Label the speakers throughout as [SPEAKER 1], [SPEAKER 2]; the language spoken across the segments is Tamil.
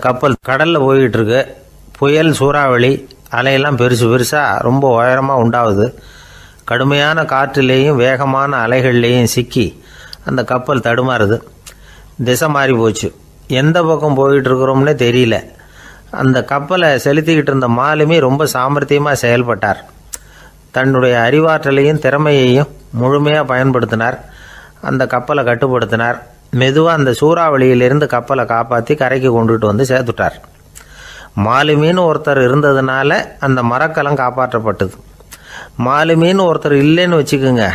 [SPEAKER 1] கப்பல் கடலில் போய்கிட்டு இருக்கு. புயல், சூறாவளி, அலையெல்லாம் பெருசாக ரொம்ப உயரமாக உண்டாகுது. கடுமையான காற்றிலேயும் வேகமான அலைகள்லேயும் சிக்கி அந்த கப்பல் தடுமாறுது. திசை மாறி போச்சு. எந்த பக்கம் போயிட்டு இருக்கிறோம்னே தெரியல. அந்த கப்பலை செலுத்திக்கிட்டு இருந்த மாலுமி ரொம்ப சாமர்த்தியமாக செயல்பட்டார். தன்னுடைய அறிவாற்றலையும் திறமையையும் முழுமையாக பயன்படுத்தினார். அந்த கப்பலை கட்டுப்படுத்தினார். மெதுவாக அந்த சூறாவளியிலிருந்து கப்பலை காப்பாற்றி கரைக்கு கொண்டுட்டு வந்து சேர்த்துட்டார். மாலுமின்னு ஒருத்தர் இருந்ததுனால அந்த மரக்கலம் காப்பாற்றப்பட்டது. மாலுமின்னு ஒருத்தர் இல்லைன்னு வச்சுக்கோங்க,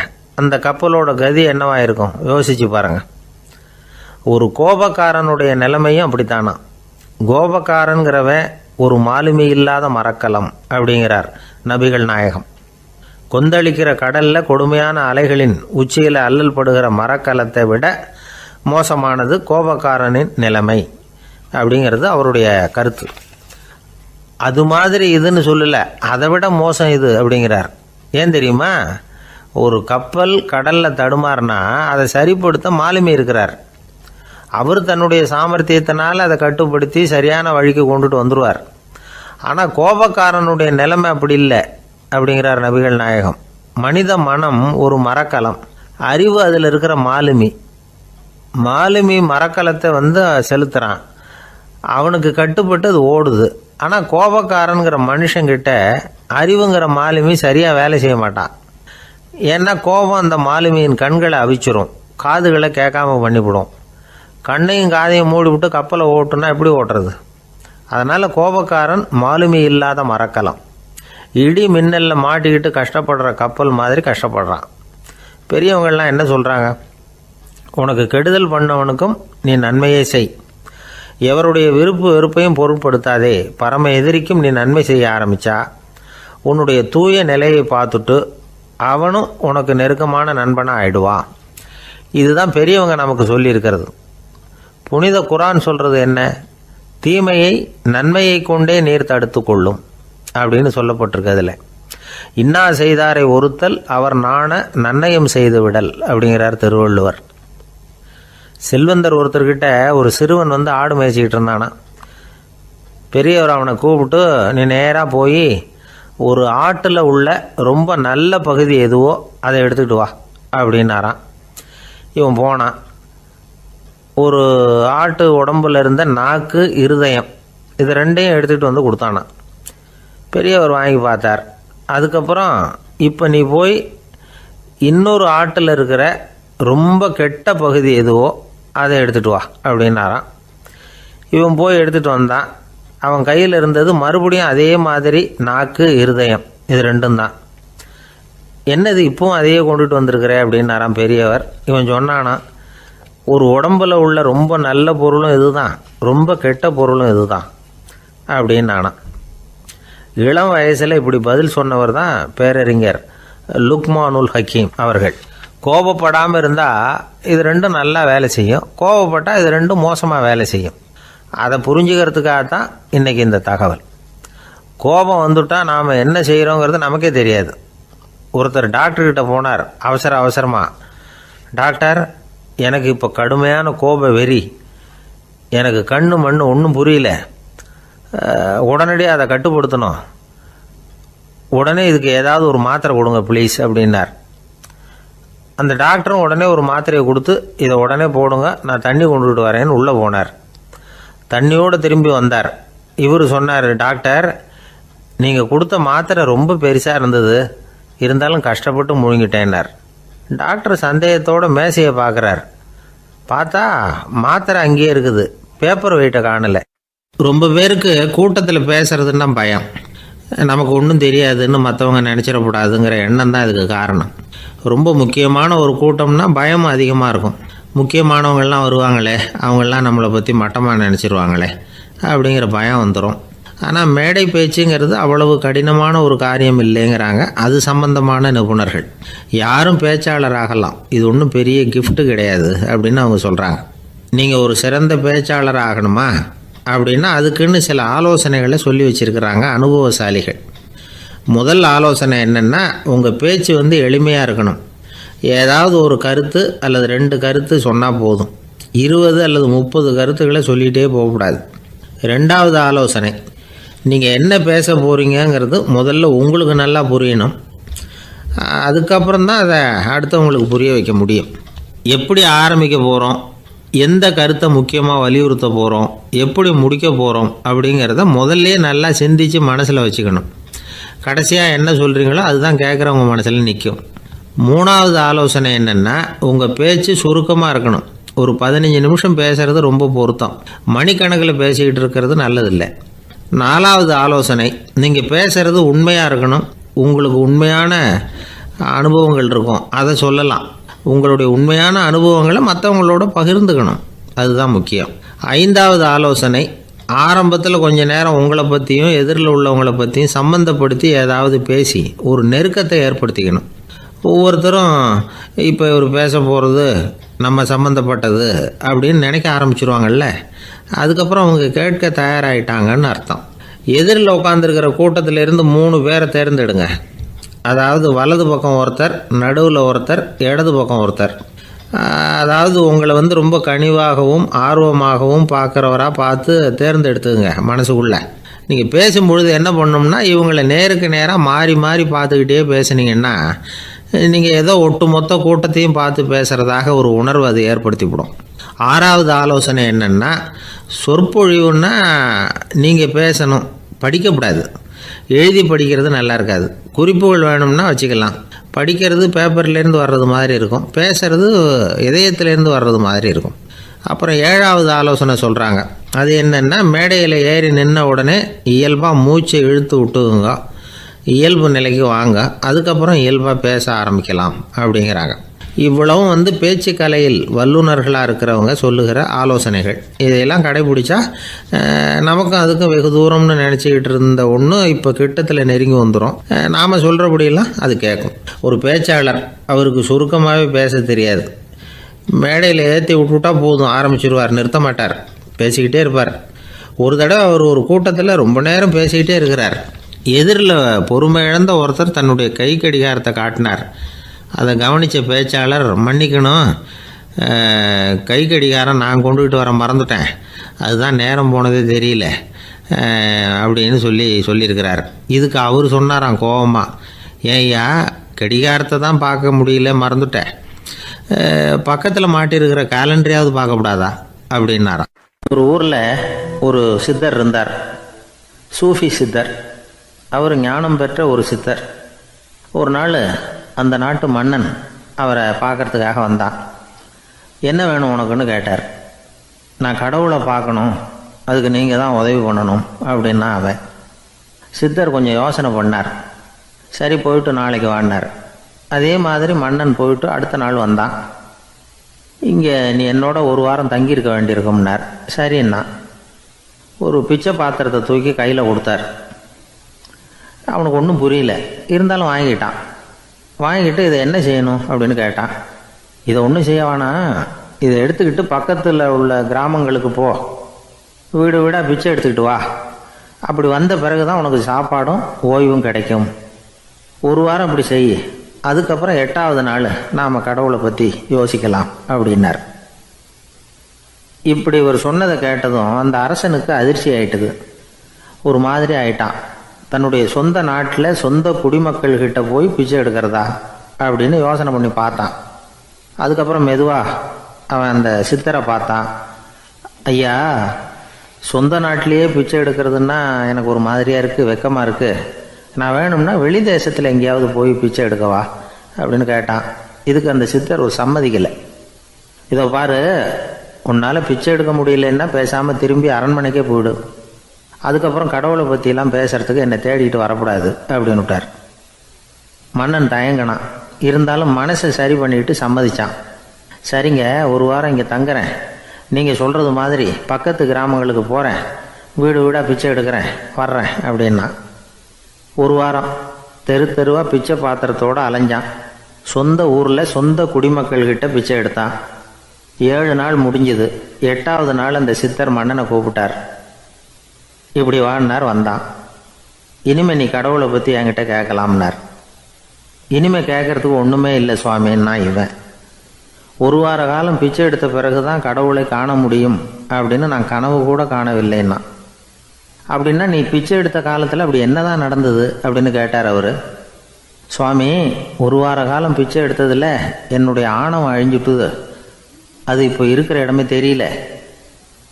[SPEAKER 1] அந்த கப்பலோட கதி என்னவாயிருக்கும் யோசிச்சு பாருங்க. ஒரு கோபக்காரனுடைய நிலைமையும் அப்படித்தானா. கோபக்காரன்கிறவன் ஒரு மாலுமி இல்லாத மரக்கலம் அப்படிங்கிறார் நபிகள் நாயகம். கொந்தளிக்கிற கடலில் கொடுமையான அலைகளின் உச்சியில் அல்லல் படுகிற மரக்கலத்தை விட மோசமானது கோபக்காரனின் நிலைமை அப்படிங்கிறது அவருடைய கருத்து. அது மாதிரி இதுன்னு சொல்லலை, அதை விட மோசம் இது அப்படிங்கிறார். ஏன் தெரியுமா? ஒரு கப்பல் கடலில் தடுமாறினா அதை சரிப்படுத்த மாலுமி இருக்கிறார். அவர் தன்னுடைய சாமர்த்தியத்தினால் அதை கட்டுப்படுத்தி சரியான வழிக்கு கொண்டுட்டு வந்துடுவார். ஆனால் கோபக்காரனுடைய நிலைமை அப்படி இல்லை அப்படிங்கிறார் நபிகள் நாயகம். மனித மனம் ஒரு மரக்கலம், அறிவு அதில் இருக்கிற மாலுமி. மாலுமி மரக்கலத்தை செலுத்துகிறான், அவனுக்கு கட்டுப்பட்டு அது ஓடுது. ஆனால் கோபக்காரனுங்கிற மனுஷங்கிட்ட அறிவுங்கிற மாலுமி சரியாக வேலை செய்ய மாட்டான். ஏன்னா கோபம் அந்த மாலுமியின் கண்களை அவிச்சிரும், காதுகளை கேட்காம பண்ணிவிடும். கண்ணையும் காதையும் மூடிவிட்டு கப்பலை ஓட்டுனா எப்படி ஓட்டுறது? அதனால் கோபக்காரன் மாலுமி இல்லாத மரக்கலம். இடி மின்னலில் மாட்டிக்கிட்டு கஷ்டப்படுற கப்பல் மாதிரி கஷ்டப்படுறான். பெரியவங்கள்லாம் என்ன சொல்கிறாங்க? உனக்கு கெடுதல் பண்ணவனுக்கும் நீ நன்மையை செய், எவருடைய விருப்பு வெறுப்பையும் பொருட்படுத்தாதே. பரம எதிரிக்கும் நீ நன்மை செய்ய ஆரம்பித்தா உன்னுடைய தூய நிலையை பார்த்துட்டு அவனும் உனக்கு நெருக்கமான நண்பனாக ஆயிடுவான். இதுதான் பெரியவங்க நமக்கு சொல்லியிருக்கிறது. புனித குரான் சொல்கிறது என்ன? தீமையை நன்மையை கொண்டே நீர் தடுத்து கொள்ளும் அப்படின்னு சொல்லப்பட்டிருக்கு. அதில் இன்னா செய்தாரை ஒருத்தல் அவர் நாண நன்னயம் செய்து விடல் அப்படிங்கிறார் திருவள்ளுவர். செல்வந்தர் ஒருத்தர்கிட்ட ஒரு சிறுவன் ஆடு மேய்ச்சிக்கிட்டு இருந்தானா. பெரியவர் அவனை கூப்பிட்டு, நீ நேராக போய் ஒரு ஆட்டில் உள்ள ரொம்ப நல்ல பகுதி எதுவோ அதை எடுத்துக்கிட்டு வா அப்படின்னாரான். இவன் போனான். ஒரு ஆட்டு உடம்புல இருந்த நாக்கு, இருதயம், இது ரெண்டையும் எடுத்துகிட்டு வந்து கொடுத்தானான். பெரியவர் வாங்கி பார்த்தார். அதுக்கப்புறம் இப்போ நீ போய் இன்னொரு ஆட்டில் இருக்கிற ரொம்ப கெட்ட பகுதி எதுவோ அதை எடுத்துகிட்டு வா அப்படின்னாரான். இவன் போய் எடுத்துகிட்டு வந்தான். அவன் கையில் இருந்தது மறுபடியும் அதே மாதிரி நாக்கு, இருதயம், இது ரெண்டும் தான். என்னது இப்பவும் அதையே கொண்டுட்டு வந்திருக்கிற அப்படின்னாரான் பெரியவர். இவன் சொன்னானா, ஒரு உடம்புல உள்ள ரொம்ப நல்ல பொருளும் இதுதான், ரொம்ப கெட்ட பொருளும் இதுதான் அப்படின்னானா. இளம் வயசில் இப்படி பதில் சொன்னவர் தான் பேரறிஞர் லுக்மானுல் ஹக்கீம் அவர்கள். கோபப்படாமல் இருந்தால் இது ரெண்டும் நல்லா வேலை செய்யும், கோபப்பட்டால் இது ரெண்டும் மோசமாக வேலை செய்யும். அதை புரிஞ்சுக்கிறதுக்காகத்தான் இன்றைக்கி இந்த தகவல். கோபம் வந்துட்டால் நாம் என்ன செய்கிறோங்கிறது நமக்கே தெரியாது. ஒருத்தர் டாக்டர்கிட்ட போனார் அவசரமாக. டாக்டர், எனக்கு இப்போ கடுமையான கோப வெறி, எனக்கு கண்ணு மண்ணு ஒன்றும் புரியல, உடனடியாக அதை கட்டுப்படுத்தணும், உடனே இதுக்கு ஏதாவது ஒரு மாத்திரை கொடுங்க ப்ளீஸ் அப்படின்னார். அந்த டாக்டரும் உடனே ஒரு மாத்திரையை கொடுத்து, இதை உடனே போடுங்க, நான் தண்ணி கொண்டுகிட்டு வரேன்னு உள்ளே போனார். தண்ணியோடு திரும்பி வந்தார். இவர் சொன்னார், டாக்டர், நீங்கள் கொடுத்த மாத்திரை ரொம்ப பெருசாக இருந்தது, இருந்தாலும் கஷ்டப்பட்டு முழுங்கிட்டேன்னார். டாக்டர் சந்தேகத்தோடு மேசையை பார்க்குறார். பார்த்தா மாத்திரை அங்கேயே இருக்குது, பேப்பர் வெயிட்டை காணலை. ரொம்ப பேருக்கு கூட்டத்தில் பேசுறதுன்னா பயம். நமக்கு ஒன்றும் தெரியாதுன்னு மற்றவங்க நினச்சிடக்கூடாதுங்கிற எண்ணம் தான் இதுக்கு காரணம். ரொம்ப முக்கியமான ஒரு கூட்டம்னா பயம் அதிகமாக இருக்கும். முக்கியமானவங்கள்லாம் வருவாங்களே, அவங்களாம் நம்மளை பற்றி மட்டமாக நினச்சிருவாங்களே அப்படிங்கிற பயம் வந்துடும். ஆனால் மேடை பேச்சுங்கிறது அவ்வளவு கடினமான ஒரு காரியம் இல்லைங்கிறாங்க அது சம்பந்தமான நிபுணர்கள். யாரும் பேச்சாளர் ஆகலாம், இது ஒன்றும் பெரிய கிஃப்ட்டு கிடையாது அப்படின்னு அவங்க சொல்கிறாங்க. நீங்கள் ஒரு சிறந்த பேச்சாளர் ஆகணுமா அப்படின்னா அதுக்குன்னு சில ஆலோசனைகளை சொல்லி வச்சுருக்கிறாங்க அனுபவசாலிகள். முதல் ஆலோசனை என்னென்னா, உங்கள் பேச்சு எளிமையாக இருக்கணும். ஏதாவது ஒரு கருத்து அல்லது 2 கருத்து சொன்னால் போதும். 20 அல்லது 30 கருத்துக்களை சொல்லிகிட்டே போகக்கூடாது. ரெண்டாவது ஆலோசனை, நீங்கள் என்ன பேச போகிறீங்கிறது முதல்ல உங்களுக்கு நல்லா புரியணும். அதுக்கப்புறம் தான் அதை அடுத்தவங்களுக்கு புரிய வைக்க முடியும். எப்படி ஆரம்பிக்க போகிறோம், எந்த கருத்தை முக்கியமாக வலியுறுத்த போகிறோம், எப்படி முடிக்க போகிறோம் அப்படிங்கிறத முதல்ல நல்லா சிந்தித்து மனசில் வச்சுக்கணும். கடைசியாக என்ன சொல்கிறீங்களோ அதுதான் கேட்குறவங்க மனசில் நிற்கும். மூணாவது ஆலோசனை என்னென்னா, உங்கள் பேச்சு சுருக்கமாக இருக்கணும். ஒரு 15 நிமிஷம் பேசுகிறது ரொம்ப பொருத்தம். மணிக்கணக்கில் பேசிக்கிட்டு இருக்கிறது நல்லதில்லை. நாலாவது ஆலோசனை, நீங்கள் பேசுகிறது உண்மையாக இருக்கணும். உங்களுக்கு உண்மையான அனுபவங்கள் இருக்கும், அதை சொல்லலாம். உங்களுடைய உண்மையான அனுபவங்களை மற்றவங்களோட பகிர்ந்துக்கணும், அதுதான் முக்கியம். ஐந்தாவது ஆலோசனை, ஆரம்பத்தில் கொஞ்ச நேரம் உங்களை பற்றியும் எதிரில் உள்ளவங்களை பற்றியும் சம்மந்தப்படுத்தி ஏதாவது பேசி ஒரு நெருக்கத்தை ஏற்படுத்திக்கணும். ஒவ்வொருத்தரும் இப்போ இவர் பேச போகிறது நம்ம சம்மந்தப்பட்டது அப்படின்னு நினைக்க ஆரம்பிச்சிருவாங்கல்ல, அதுக்கப்புறம் அவங்க கேட்க தயாராகிட்டாங்கன்னு அர்த்தம். எதிரில் உட்காந்துருக்கிற கூட்டத்திலேருந்து 3 பேரை தேர்ந்தெடுங்க. அதாவது வலது பக்கம் ஒருத்தர், நடுவில் ஒருத்தர், இடது பக்கம் ஒருத்தர். அதாவது உங்களை ரொம்ப கனிவாகவும் ஆர்வமாகவும் பார்க்குறவராக பார்த்து தேர்ந்தெடுத்துங்க. மனசுக்குள்ளே நீங்கள் பேசும்பொழுது என்ன பண்ணணும்னா, இவங்களை நேருக்கு நேராக மாறி மாறி பார்த்துக்கிட்டே பேசுனீங்கன்னா நீங்கள் ஏதோ ஒட்டுமொத்த கூட்டத்தையும் பார்த்து பேசுகிறதாக ஒரு உணர்வு அது ஏற்படுத்திவிடும். ஆறாவது ஆலோசனை என்னென்னா, சொற்பொழிவுன்னா நீங்கள் பேசணும், படிக்கக்கூடாது. எழுதி படிக்கிறது நல்லா இருக்காது. குறிப்புகள் வேணும்னா வச்சுக்கலாம். படிக்கிறது பேப்பர்லேருந்து வர்றது மாதிரி இருக்கும், பேசுகிறது இதயத்திலேருந்து வர்றது மாதிரி இருக்கும். அப்புறம் 7வது ஆலோசனை சொல்கிறாங்க. அது என்னென்னா, மேடையில் ஏறி நின்ன உடனே இயல்பாக மூச்சை இழுத்து விட்டுங்க, இயல்பு நிலைக்கு வாங்க, அதுக்கப்புறம் இயல்பாக பேச ஆரம்பிக்கலாம் அப்படிங்கிறாங்க. இவ்வளவும் பேச்சு கலையில் வல்லுநர்களாக இருக்கிறவங்க சொல்லுகிற ஆலோசனைகள். இதையெல்லாம் கடைபிடிச்சா நமக்கும் அதுக்கும் வெகு தூரம்னு நினச்சிக்கிட்டு இருந்த ஒன்று இப்போ கிட்டத்தில் நெருங்கி வந்துடும். நாம் சொல்கிறபடியெல்லாம் அது கேட்கும். ஒரு பேச்சாளர், அவருக்கு சுருக்கமாகவே பேச தெரியாது. மேடையில் ஏற்றி விட்டுவிட்டா போதும், ஆரம்பிச்சிருவார், நிறுத்த மாட்டார், பேசிக்கிட்டே இருப்பார். ஒரு தடவை அவர் ஒரு கூட்டத்தில் ரொம்ப நேரம் பேசிக்கிட்டே இருக்கிறார். எதிரில் பொறுமை இழந்த ஒருத்தர் தன்னுடைய கை கடிகாரத்தை காட்டினார். அதை கவனித்த பேச்சாளர், மன்னிக்கணும், கை கடிகாரம் நான் கொண்டுகிட்டு வர மறந்துட்டேன், அதுதான் நேரம் போனதே தெரியல அப்படின்னு சொல்லியிருக்கிறார். இதுக்கு அவர் சொன்னாராம் கோபமாக, ஏய்யா கடிகாரத்தை தான் பார்க்க முடியல, மறந்துட்டேன், பக்கத்தில் மாட்டியிருக்கிற கேலண்டரையாவது பார்க்கக்கூடாதா அப்படின்னாராம். ஒரு ஊரில் ஒரு சித்தர் இருந்தார், சூஃபி சித்தர். அவர் ஞானம் பெற்ற ஒரு சித்தர். ஒரு நாள் அந்த நாட்டு மன்னன் அவரை பார்க்கறதுக்காக வந்தான். என்ன வேணும் உனக்குன்னு கேட்டார். நான் கடவுளை பார்க்கணும், அதுக்கு நீங்கள் தான் உதவி பண்ணணும் அப்படின்னா அவன். சித்தர் கொஞ்சம் யோசனை பண்ணார். சரி, போயிட்டு நாளைக்கு வாடினார். அதே மாதிரி மன்னன் போயிட்டு அடுத்த நாள் வந்தான். இங்கே நீ என்னோட ஒரு வாரம் தங்கியிருக்க வேண்டியிருக்கும்னார். சரின்னா ஒரு பிச்சை பாத்திரத்தை தூக்கி கையில் கொடுத்தார். அவனுக்கு ஒன்றும் புரியல, இருந்தாலும் வாங்கிட்டான். வாங்கிட்டு இதை என்ன செய்யணும் அப்படின்னு கேட்டான். இதை ஒன்றும் செய்ய வேணாம், இதை எடுத்துக்கிட்டு பக்கத்தில் உள்ள கிராமங்களுக்கு போ, வீடு வீடாக பிச்சை எடுத்துக்கிட்டு வா, அப்படி வந்த பிறகு தான் உனக்கு சாப்பாடும் ஓய்வும் கிடைக்கும். ஒரு வாரம் அப்படி செய், அதுக்கப்புறம் 8வது நாள் நாம் கடவுளை பற்றி யோசிக்கலாம் அப்படின்னார். இப்படி இவர் சொன்னதை கேட்டதும் அந்த அரசனுக்கு அதிர்ச்சி ஆயிட்டுது. ஒரு மாதிரி ஆயிட்டான். தன்னுடைய சொந்த நாட்டில் சொந்த குடிமக்கள்கிட்ட போய் பிச்சை எடுக்கிறதா அப்படின்னு யோசனை பண்ணி பார்த்தான். அதுக்கப்புறம் மெதுவாக அவன் அந்த சித்தரை பார்த்தான். ஐயா, சொந்த நாட்டிலேயே பிச்சை எடுக்கிறதுன்னா எனக்கு ஒரு மாதிரியாக இருக்குது, வெக்கமாக இருக்குது, நான் வேணும்னா வெளி தேசத்தில் எங்கேயாவது போய் பிச்சை எடுக்கவா அப்படின்னு கேட்டான். இதுக்கு அந்த சித்தர் ஒரு சம்மதிக்கலை. இதை பாரு, உன்னால் பிச்சை எடுக்க முடியலன்னா பேசாமல் திரும்பி அரண்மனைக்கே போயிடு, அதுக்கப்புறம் கடவுளை பற்றியெல்லாம் பேசுகிறதுக்கு என்னை தேடிட்டு வரக்கூடாது அப்படின்னு விட்டார். மன்னன் தயங்கினான், இருந்தாலும் மனசை சரி பண்ணிட்டு சம்மதிச்சான். சரிங்க, ஒரு வாரம் இங்கே தங்குறேன், நீங்கள் சொல்கிறது மாதிரி பக்கத்து கிராமங்களுக்கு போகிறேன், வீடு வீடாக பிச்சை எடுக்கிறேன், வர்றேன் அப்படின்னா. ஒரு வாரம் தெரு தெருவாக பிச்சை பாத்திரத்தோடு அலைஞ்சான். சொந்த ஊரில் சொந்த குடிமக்கள்கிட்ட பிச்சை எடுத்தான். 7 நாள் முடிஞ்சுது. 8வது நாள் அந்த சித்தர் மன்னனை கூப்பிட்டார். இப்படி வாழ்னார், வந்தான். இனிமே நீ கடவுளை பற்றி என்கிட்ட கேட்கலாம்னார். இனிமே கேட்கறதுக்கு ஒன்றுமே இல்லை சுவாமின்னா இவன். ஒரு வார காலம் பிச்சை எடுத்த பிறகு தான் கடவுளை காண முடியும் அப்படின்னு நான் கனவு கூட காணவில்லைன்னா. அப்படின்னா நீ பிச்சை எடுத்த காலத்தில் அப்படி என்னதான் நடந்தது அப்படின்னு கேட்டார் அவர். சுவாமி, ஒரு வார காலம் பிச்சை எடுத்ததில் என்னுடைய ஆணவம் அழிஞ்சுட்டுது. அது இப்போ இருக்கிற இடமே தெரியல.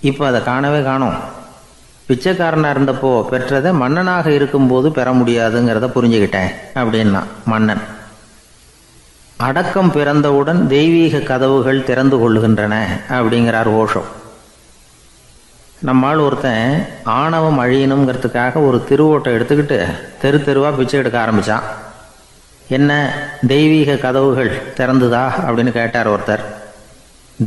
[SPEAKER 1] இப்போ அதை காணவே காணோம். பிச்சைக்காரனாக இருந்தப்போ பெற்றதை மன்னனாக இருக்கும்போது பெற முடியாதுங்கிறத புரிஞ்சுக்கிட்டேன் அப்படின்னா மன்னன். அடக்கம் பிறந்தவுடன் தெய்வீக கதவுகள் திறந்து கொள்ளுகின்றன அப்படிங்கிறார் ஓஷோ. நம்மால் ஒருத்தன் ஆணவம் அழியணுங்கிறதுக்காக ஒரு திருவோட்டை எடுத்துக்கிட்டு தெரு தெருவாக பிச்சை எடுக்க ஆரம்பித்தான். என்ன, தெய்வீக கதவுகள் திறந்துதா அப்படின்னு கேட்டார் ஒருத்தர்.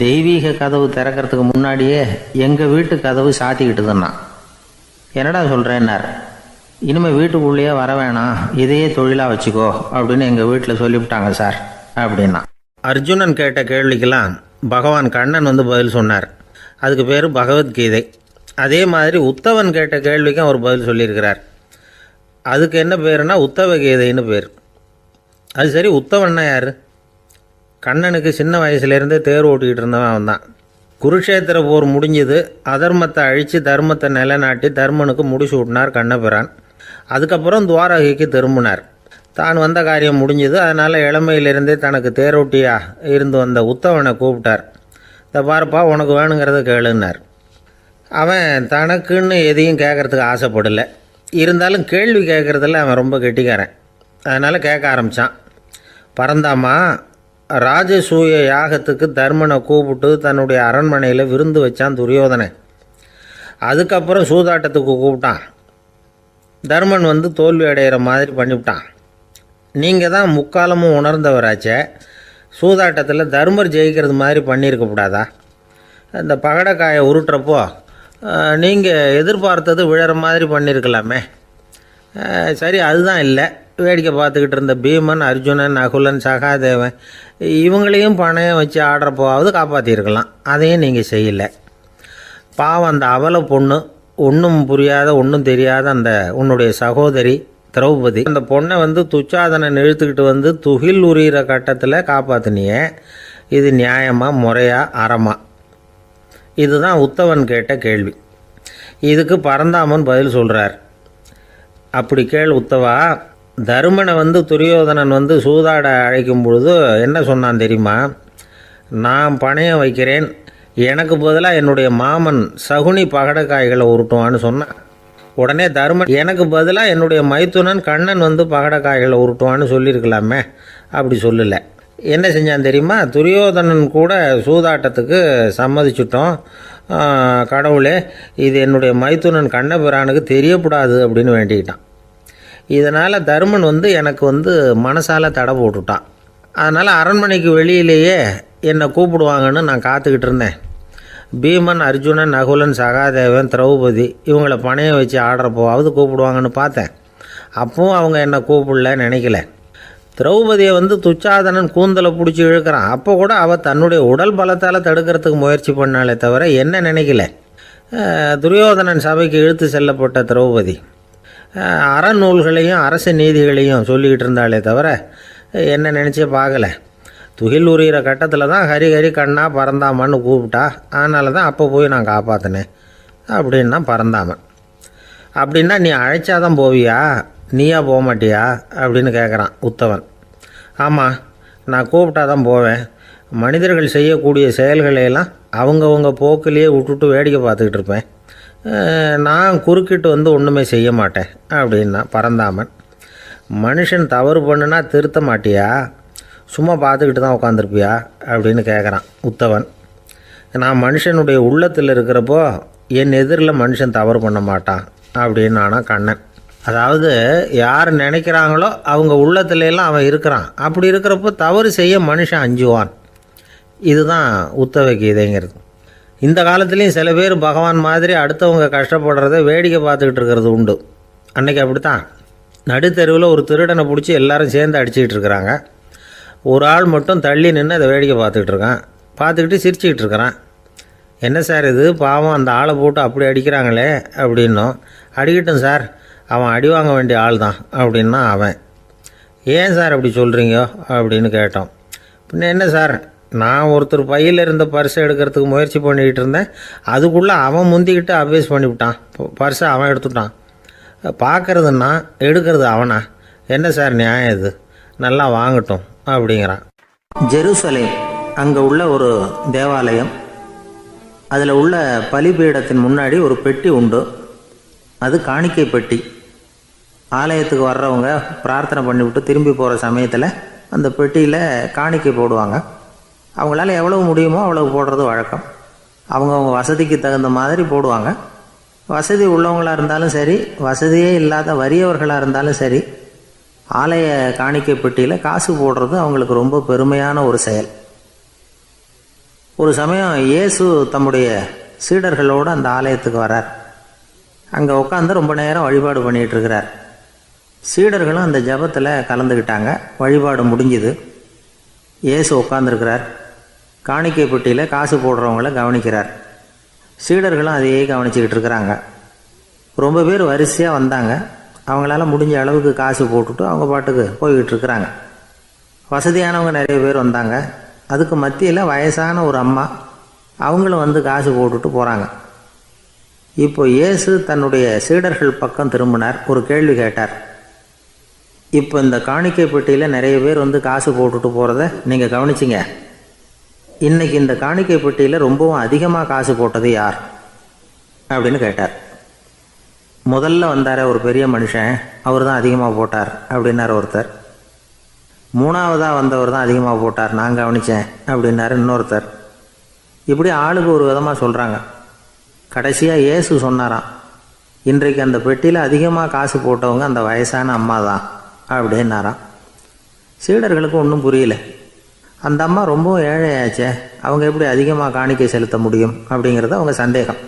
[SPEAKER 1] தெய்வீக கதவு திறக்கிறதுக்கு முன்னாடியே எங்கள் வீட்டு கதவு சாத்திக்கிட்டுதுன்னா. என்னடா சொல்கிறேன்னார். இனிமேல் வீட்டுக்குள்ளேயே வர வேணாம், இதையே தொழிலாக வச்சுக்கோ அப்படின்னு எங்கள் வீட்டில் சொல்லிவிட்டாங்க சார் அப்படின்னா. அர்ஜுனன் கேட்ட கேள்விக்கெல்லாம் பகவான் கண்ணன் வந்து பதில் சொன்னார். அதுக்கு பேர் பகவத்கீதை. அதே மாதிரி உத்தவன் கேட்ட கேள்விக்கும் அவர் பதில் சொல்லியிருக்கிறார். அதுக்கு என்ன பேருனா உத்தவ கீதைன்னு பேர். அது சரி, உத்தவன்னா யார்? கண்ணனுக்கு சின்ன வயசுலேருந்தே தேர் ஓட்டிக்கிட்டு இருந்தவன் அவன் தான். குருஷேத்திர போர் முடிஞ்சது. அதர்மத்தை அழித்து தர்மத்தை நிலைநாட்டி தர்மனுக்கு முடிச்சு விட்டினார் கண்ணபிரான். அதுக்கப்புறம் துவாரகைக்கு திரும்பினார். தான் வந்த காரியம் முடிஞ்சது. அதனால் இளமையிலிருந்தே தனக்கு தேரோட்டியாக இருந்து வந்த உத்தவனை கூப்பிட்டார். இதை பாருப்பா, உனக்கு வேணுங்கிறத கேளுன்னார். அவன் தனக்குன்னு எதையும் கேட்குறதுக்கு ஆசைப்படலை. இருந்தாலும் கேள்வி கேட்குறதில்ல அவன் ரொம்ப கெட்டிக்காரன். அதனால் கேட்க ஆரம்பித்தான். பரந்தாமா, ராஜசூய யாகத்துக்கு தர்மனை கூப்பிட்டு தன்னுடைய அரண்மனையில் விருந்து வச்சான் துரியோதனன். அதுக்கப்புறம் சூதாட்டத்துக்கு கூப்பிட்டான். தர்மன் வந்து தோல்வி அடைகிற மாதிரி பண்ணிவிட்டான். நீங்கள் தான் முக்காலமும் உணர்ந்தவராச்சே, சூதாட்டத்தில் தர்மர் ஜெயிக்கிறது மாதிரி பண்ணியிருக்கக்கூடாதா? இந்த பகடைக்காயை உருட்டுறப்போ நீங்கள் எதிர்பார்த்தது விழற மாதிரி பண்ணியிருக்கலாமே. சரி, அதுதான் இல்லை. வேடிக்கை பார்த்துக்கிட்டு இருந்த பீமன், அர்ஜுனன், நகுலன், சகாதேவன் இவங்களையும் பணையம் வச்சு ஆடுறப்போவாவது காப்பாற்றிருக்கலாம். அதையும் நீங்கள் செய்யலை. பாவம் அந்த அவல பொண்ணு, ஒன்றும் புரியாத ஒன்றும் தெரியாத அந்த உன்னுடைய சகோதரி திரௌபதி, அந்த பொண்ணை வந்து துச்சாதனன் இழுத்துக்கிட்டு வந்து துகில் உரிகிற கட்டத்தில் காப்பாற்றினியே. இது நியாயமா, முறையா, அறமா? இதுதான் உத்தவன் கேட்ட கேள்வி. இதுக்கு பரந்தாமன் பதில் சொல்கிறார். அப்படி கேள் உத்தவா, தருமனை வந்து துரியோதனன் வந்து சூதாட அழைக்கும் பொழுது என்ன சொன்னான் தெரியுமா? நான் பணையம் வைக்கிறேன், எனக்கு பதிலாக என்னுடைய மாமன் சகுனி பகடைக்காய்களை உருட்டுவான்னு சொன்னான். உடனே தருமன், எனக்கு பதிலாக என்னுடைய மைத்துனன் கண்ணன் வந்து பகடைக்காய்களை உருட்டுவான்னு சொல்லியிருக்கலாமே. அப்படி சொல்லலை. என்ன செஞ்சான் தெரியுமா? துரியோதனன் கூட சூதாட்டத்துக்கு சம்மதிச்சிட்டோம், கடவுளே இது என்னுடைய மைத்துனன் கண்ணபிரானுக்கு தெரியக்கூடாது அப்படின்னு வேண்டிக்கிட்டான். இதனால் தருமன் வந்து எனக்கு வந்து மனசால் தடை போட்டுட்டான். அதனால் அரண்மனைக்கு வெளியிலேயே என்னை கூப்பிடுவாங்கன்னு நான் காத்துக்கிட்டு இருந்தேன். பீமன், அர்ஜுனன், நகுலன், சகாதேவன், திரௌபதி இவங்களை பணையம் வச்சு ஆடுறப்போவாவது கூப்பிடுவாங்கன்னு பார்த்தேன். அப்பவும் அவங்க என்னை கூப்பிடல, நினைக்கல. திரௌபதியை வந்து துச்சாதனன் கூந்தலை பிடிச்சி இழுக்கிறான். அப்போ கூட அவள் தன்னுடைய உடல் பலத்தால் தடுக்கிறதுக்கு முயற்சி பண்ணாலே தவிர என்ன நினைக்கல. துரியோதனன் சபைக்கு இழுத்து செல்லப்பட்ட திரௌபதி அறநூல்களையும் அரச நீதிகளையும் சொல்லிக்கிட்டு இருந்தாலே தவிர என்ன நினச்சே பார்க்கல. துகில் உரிகிற கட்டத்தில் தான் ஹரி ஹரி கண்ணா பரந்தாமன்னு கூப்பிட்டா. அதனால தான் அப்போ போய் நான் காப்பாற்றினேன் அப்படின்னா பரந்தாமன். அப்படின்னா நீ அழைச்சாதான் போவியா, நீயா போக மாட்டியா அப்படின்னு கேட்குறான் உத்தவன். ஆமாம், நான் கூப்பிட்டா தான் போவேன். மனிதர்கள் செய்யக்கூடிய செயல்களையெல்லாம் அவங்கவுங்க போக்கிலேயே விட்டுட்டு வேடிக்கை பார்த்துக்கிட்டு இருப்பேன். நான் குறுக்கிட்டு வந்து ஒன்றுமே செய்ய மாட்டேன் அப்படின்னா பரந்தாமன். மனுஷன் தவறு பண்ணுனா திருத்த மாட்டியா, சும்மா பார்த்துக்கிட்டு தான் உட்காந்துருப்பியா அப்படின்னு கேட்குறான் உத்தவன். நான் மனுஷனுடைய உள்ளத்தில் இருக்கிறப்போ என் எதிரில் மனுஷன் தவறு பண்ண மாட்டான் அப்படின்னு ஆனால் கண்ணன். அதாவது யார் நினைக்கிறாங்களோ அவங்க உள்ளத்துலலாம் அவன் இருக்கிறான். அப்படி இருக்கிறப்போ தவறு செய்ய மனுஷன் அஞ்சுவான். இதுதான் உத்தவ கீதைங்கிறது. இந்த காலத்துலேயும் சில பேர் பகவான் மாதிரி அடுத்தவங்க கஷ்டப்படுறத வேடிக்கை பார்த்துக்கிட்டு இருக்கிறது உண்டு. அன்றைக்கி அப்படித்தான் நடுத்தெருவில் ஒரு திருடனை பிடிச்சி எல்லாரும் சேர்ந்து அடிச்சுக்கிட்டு இருக்கிறாங்க. ஒரு ஆள் மட்டும் தள்ளி நின்று அதை வேடிக்கை பார்த்துக்கிட்டு இருக்கான். பார்த்துக்கிட்டு சிரிச்சுக்கிட்டு இருக்கிறான். என்ன சார் இது, பாவம் அந்த ஆளை போட்டு அப்படி அடிக்கிறாங்களே அப்படின்னும். அடிக்கட்டும் சார், அவன் அடி வாங்க வேண்டிய ஆள் தான் அப்படின்னா அவன். ஏன் சார் அப்படி சொல்கிறீங்க அப்படின்னு கேட்டோம். பின்ன என்ன சார், நான் ஒருத்தர் பையில் இருந்த பர்ஸை எடுக்கிறதுக்கு முயற்சி பண்ணிக்கிட்டு இருந்தேன். அதுக்குள்ளே அவன் முந்திக்கிட்டு அபேஸ் பண்ணிவிட்டான். பர்ஸை அவன் எடுத்துட்டான். பார்க்கறதுன்னா எடுக்கிறது அவனா? என்ன சார் நியாயம் இது? நல்லா வாங்கட்டும் அப்படிங்கிறான். ஜெருசலேம் அங்கே உள்ள ஒரு தேவாலயம். அதில் உள்ள பலிபீடத்தின் முன்னாடி ஒரு பெட்டி உண்டு. அது காணிக்கை பெட்டி. ஆலயத்துக்கு வர்றவங்க பிரார்த்தனை பண்ணிவிட்டு திரும்பி போகிற சமயத்தில் அந்த பெட்டியில் காணிக்கை போடுவாங்க. அவங்களால எவ்வளவு முடியுமோ அவ்வளவு போடுறது வழக்கம். அவங்கவுங்க வசதிக்கு தகுந்த மாதிரி போடுவாங்க. வசதி உள்ளவங்களாக இருந்தாலும் சரி, வசதியே இல்லாத வறியவர்களாக இருந்தாலும் சரி, ஆலய காணிக்கை பெட்டியில் காசு போடுறது அவங்களுக்கு ரொம்ப பெருமையான ஒரு செயல். ஒரு சமயம் இயேசு தம்முடைய சீடர்களோடு அந்த ஆலயத்துக்கு வரார். அங்கே உட்காந்து ரொம்ப நேரம் வழிபாடு பண்ணிகிட்டு இருக்கிறார். சீடர்களும் அந்த ஜபத்தில் கலந்துக்கிட்டாங்க. வழிபாடு முடிஞ்சுது. இயேசு உட்காந்துருக்கிறார். காணிக்கை பெட்டியில் காசு போடுறவங்கள கவனிக்கிறார். சீடர்களும் அதையே கவனிச்சுக்கிட்டு இருக்கிறாங்க. ரொம்ப பேர் வரிசையாக வந்தாங்க. அவங்களால முடிஞ்ச அளவுக்கு காசு போட்டுட்டு அவங்க பாட்டுக்கு போய்கிட்டு இருக்கிறாங்க. வசதியானவங்க நிறைய பேர் வந்தாங்க. அதுக்கு மத்தியில் வயசான ஒரு அம்மா, அவங்களும் வந்து காசு போட்டுட்டு போகிறாங்க. இப்போ இயேசு தன்னுடைய சீடர்கள் பக்கம் திரும்பினார். ஒரு கேள்வி கேட்டார். இப்போ இந்த காணிக்கை பெட்டியில் நிறைய பேர் வந்து காசு போட்டுட்டு போகிறத நீங்கள் கவனிச்சிங்க. இன்றைக்கி இந்த காணிக்கை பெட்டியில் ரொம்பவும் அதிகமாக காசு போட்டது யார் அப்படின்னு கேட்டார். முதல்ல வந்தார் ஒரு பெரிய மனுஷன், அவர் தான் அதிகமாக போட்டார் அப்படின்னார் ஒருத்தர். மூணாவதாக வந்தவர் தான் அதிகமாக போட்டார், நான் கவனித்தேன் அப்படின்னாரு இன்னொருத்தர். இப்படி ஆளுக்கு ஒரு விதமாக சொல்கிறாங்க. கடைசியாக இயேசு சொன்னாராம், இன்றைக்கு அந்த பெட்டியில் அதிகமாக காசு போட்டவங்க அந்த வயசான அம்மா தான் அப்படின்னாராம். சீடர்களுக்கு ஒன்றும் புரியல. அந்த அம்மா ரொம்பவும் ஏழையாச்சே, அவங்க எப்படி அதிகமாக காணிக்கை செலுத்த முடியும் அப்படிங்கிறது அவங்க சந்தேகம்.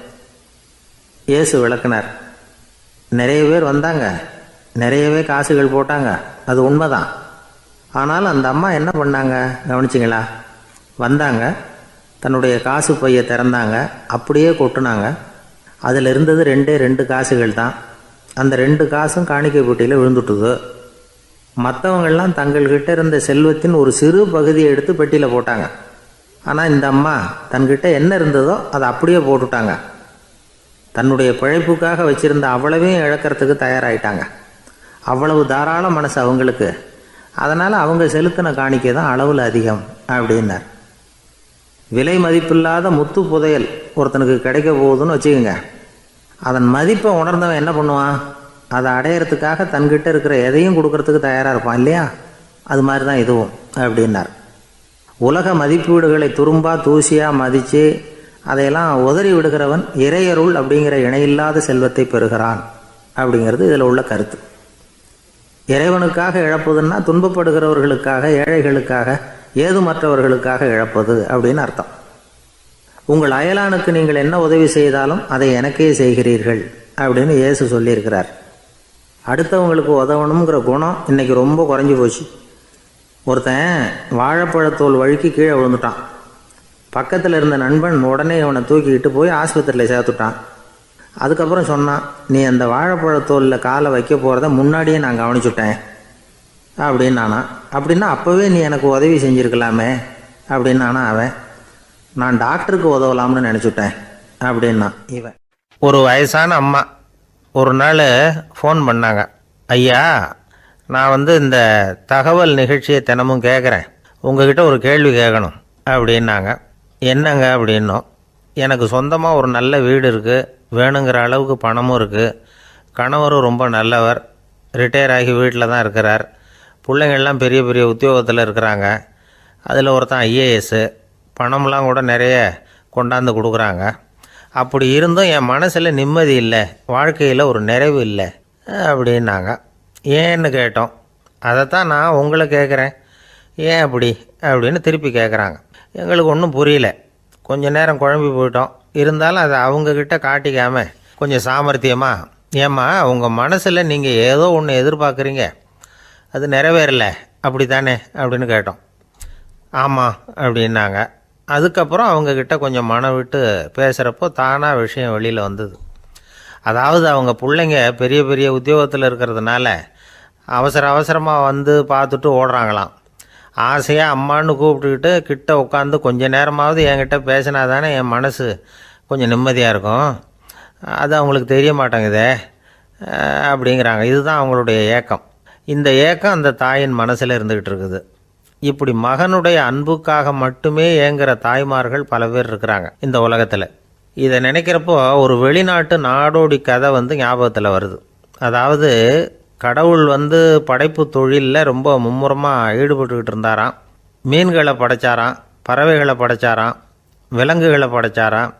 [SPEAKER 1] இயேசு விளக்குனார். நிறைய பேர் வந்தாங்க, நிறையவே காசுகள் போட்டாங்க, அது உண்மைதான். ஆனால் அந்த அம்மா என்ன பண்ணாங்க கவனிச்சிங்களா? வந்தாங்க, தன்னுடைய காசு பையை திறந்தாங்க, அப்படியே கொட்டுனாங்க. அதில் இருந்தது ரெண்டு காசுகள் தான். அந்த 2 காசும் காணிக்கை பெட்டியில் விழுந்துட்டுது. மற்றவங்கள்லாம் தங்கள்கிட்ட இருந்த செல்வத்தின் ஒரு சிறு பகுதியை எடுத்து பெட்டியில் போட்டாங்க. ஆனால் இந்த அம்மா தன்கிட்ட என்ன இருந்ததோ அதை அப்படியே போட்டுட்டாங்க. தன்னுடைய பிழைப்புக்காக வச்சுருந்த அவ்வளவையும் இழக்கிறதுக்கு தயாராகிட்டாங்க. அவ்வளவு தாராள மனசு அவங்களுக்கு. அதனால் அவங்க செலுத்தின காணிக்கை தான் அளவில் அதிகம் அப்படின்னார். விலை மதிப்பில்லாத முத்து புதையல் ஒருத்தனுக்கு கிடைக்க போகுதுன்னு வச்சுக்கோங்க. அதன் மதிப்பை உணர்ந்தவன் என்ன பண்ணுவான்? அதை அடையிறதுக்காக தன்கிட்ட இருக்கிற எதையும் கொடுக்கறதுக்கு தயாராக இருப்பான் இல்லையா? அது மாதிரி தான் இதுவும் அப்படின்னார். உலக மதிப்பீடுகளை துரும்பா தூசியாக மதித்து அதையெல்லாம் உதறி விடுகிறவன் இறையருள் அப்படிங்கிற இணையில்லாத செல்வத்தை பெறுகிறான் அப்படிங்கிறது இதில் உள்ள கருத்து. இறைவனுக்காக இழப்பதுன்னா துன்பப்படுகிறவர்களுக்காக, ஏழைகளுக்காக, ஏதுமற்றவர்களுக்காக இழப்பது அப்படின்னு அர்த்தம். உங்கள் அயலானுக்கு நீங்கள் என்ன உதவி செய்தாலும் அதை எனக்கே செய்கிறீர்கள் அப்படின்னு இயேசு சொல்லியிருக்கிறார். அடுத்தவங்களுக்கு உதவணுங்கிற குணம் இன்றைக்கி ரொம்ப குறைஞ்சி போச்சு. ஒருத்தன் வாழைப்பழத்தோல் வழுக்கி கீழே விழுந்துட்டான். பக்கத்தில் இருந்த நண்பன் உடனே இவனை தூக்கிக்கிட்டு போய் ஆஸ்பத்திரியில் சேர்த்துட்டான். அதுக்கப்புறம் சொன்னான், நீ அந்த வாழைப்பழத்தோலில் காலை வைக்க போகிறத முன்னாடியே நான் கவனிச்சுட்டேன் அப்படின்னு நானா. அப்படின்னா அப்போவே நீ எனக்கு உதவி செஞ்சுருக்கலாமே அப்படின்னு நானா அவன். நான் டாக்டருக்கு உதவலாம்னு நினச்சிட்டேன் அப்படின்னா இவன். ஒரு வயசான அம்மா ஒரு நாள் ஃபோன் பண்ணாங்க. ஐயா, நான் இந்த தகவல் நிகழ்ச்சியை தினமும் கேட்குறேன், உங்ககிட்ட ஒரு கேள்வி கேட்கணும் அப்படின்னாங்க. என்னங்க அப்படின்னோம். எனக்கு சொந்தமாக ஒரு நல்ல வீடு இருக்குது, வேணுங்கிற அளவுக்கு பணமும் இருக்குது, கணவரும் ரொம்ப நல்லவர், ரிட்டையர் ஆகி வீட்டில் தான் இருக்கிறார், பிள்ளைங்கள்லாம் பெரிய பெரிய உத்தியோகத்தில் இருக்கிறாங்க, அதில் ஒருத்தன் ஐஏஎஸ்ஸு, பணம்லாம் கூட நிறைய கொண்டாந்து கொடுக்குறாங்க. அப்படி இருந்தும் என் மனசில் நிம்மதி இல்லை, வாழ்க்கையில் ஒரு நிறைவு இல்லை அப்படின்னாங்க. ஏன்னு கேட்டோம். அதைத்தான் நான் உங்களை கேட்குறேன், ஏன் அப்படி அப்படின்னு திருப்பி கேட்குறாங்க. எங்களுக்கு ஒன்றும் புரியல. கொஞ்சம் நேரம் குழம்பி போயிட்டோம். இருந்தாலும் அதை அவங்கக்கிட்ட காட்டிக்காமல் கொஞ்சம் சாமர்த்தியமாக, ஏம்மா உங்கள் மனசில் நீங்கள் ஏதோ ஒன்று எதிர்பார்க்குறீங்க, அது நிறைவேறலை அப்படி தானே அப்படின்னு கேட்டோம். ஆமாம் அப்படின்னாங்க. அதுக்கப்புறம் அவங்கக்கிட்ட கொஞ்சம் மனம் விட்டு பேசுகிறப்போ தானாக விஷயம் வெளியில் வந்தது. அதாவது அவங்க பிள்ளைங்க பெரிய பெரிய உத்தியோகத்தில் இருக்கிறதுனால அவசரமாக வந்து பார்த்துட்டு ஓடுறாங்களாம். ஆசையாக அம்மான்னு கூப்பிட்டுக்கிட்டு கிட்ட உட்காந்து கொஞ்ச நேரமாவது என்கிட்ட பேசினா தானே என் மனசு கொஞ்சம் நிம்மதியாக இருக்கும். அது அவங்களுக்கு தெரிய மாட்டேங்குதே அப்படிங்கிறாங்க. இதுதான் அவங்களுடைய ஏக்கம். இந்த ஏக்கம் அந்த தாயின் மனசில் இருந்துக்கிட்டு இருக்குது. இப்படி மகனுடைய அன்புக்காக மட்டுமே ஏங்குற தாய்மார்கள் பல பேர் இருக்கிறாங்க இந்த உலகத்தில். இதை நினைக்கிறப்போ ஒரு வெளிநாட்டு நாடோடி கதை ஞாபகத்தில் வருது. அதாவது கடவுள் படைப்பு தொழிலில் ரொம்ப மும்முரமாக ஈடுபட்டுக்கிட்டு இருந்தாராம். மீன்களை படைச்சாராம், பறவைகளை படைச்சாராம், விலங்குகளை படைச்சாராம்.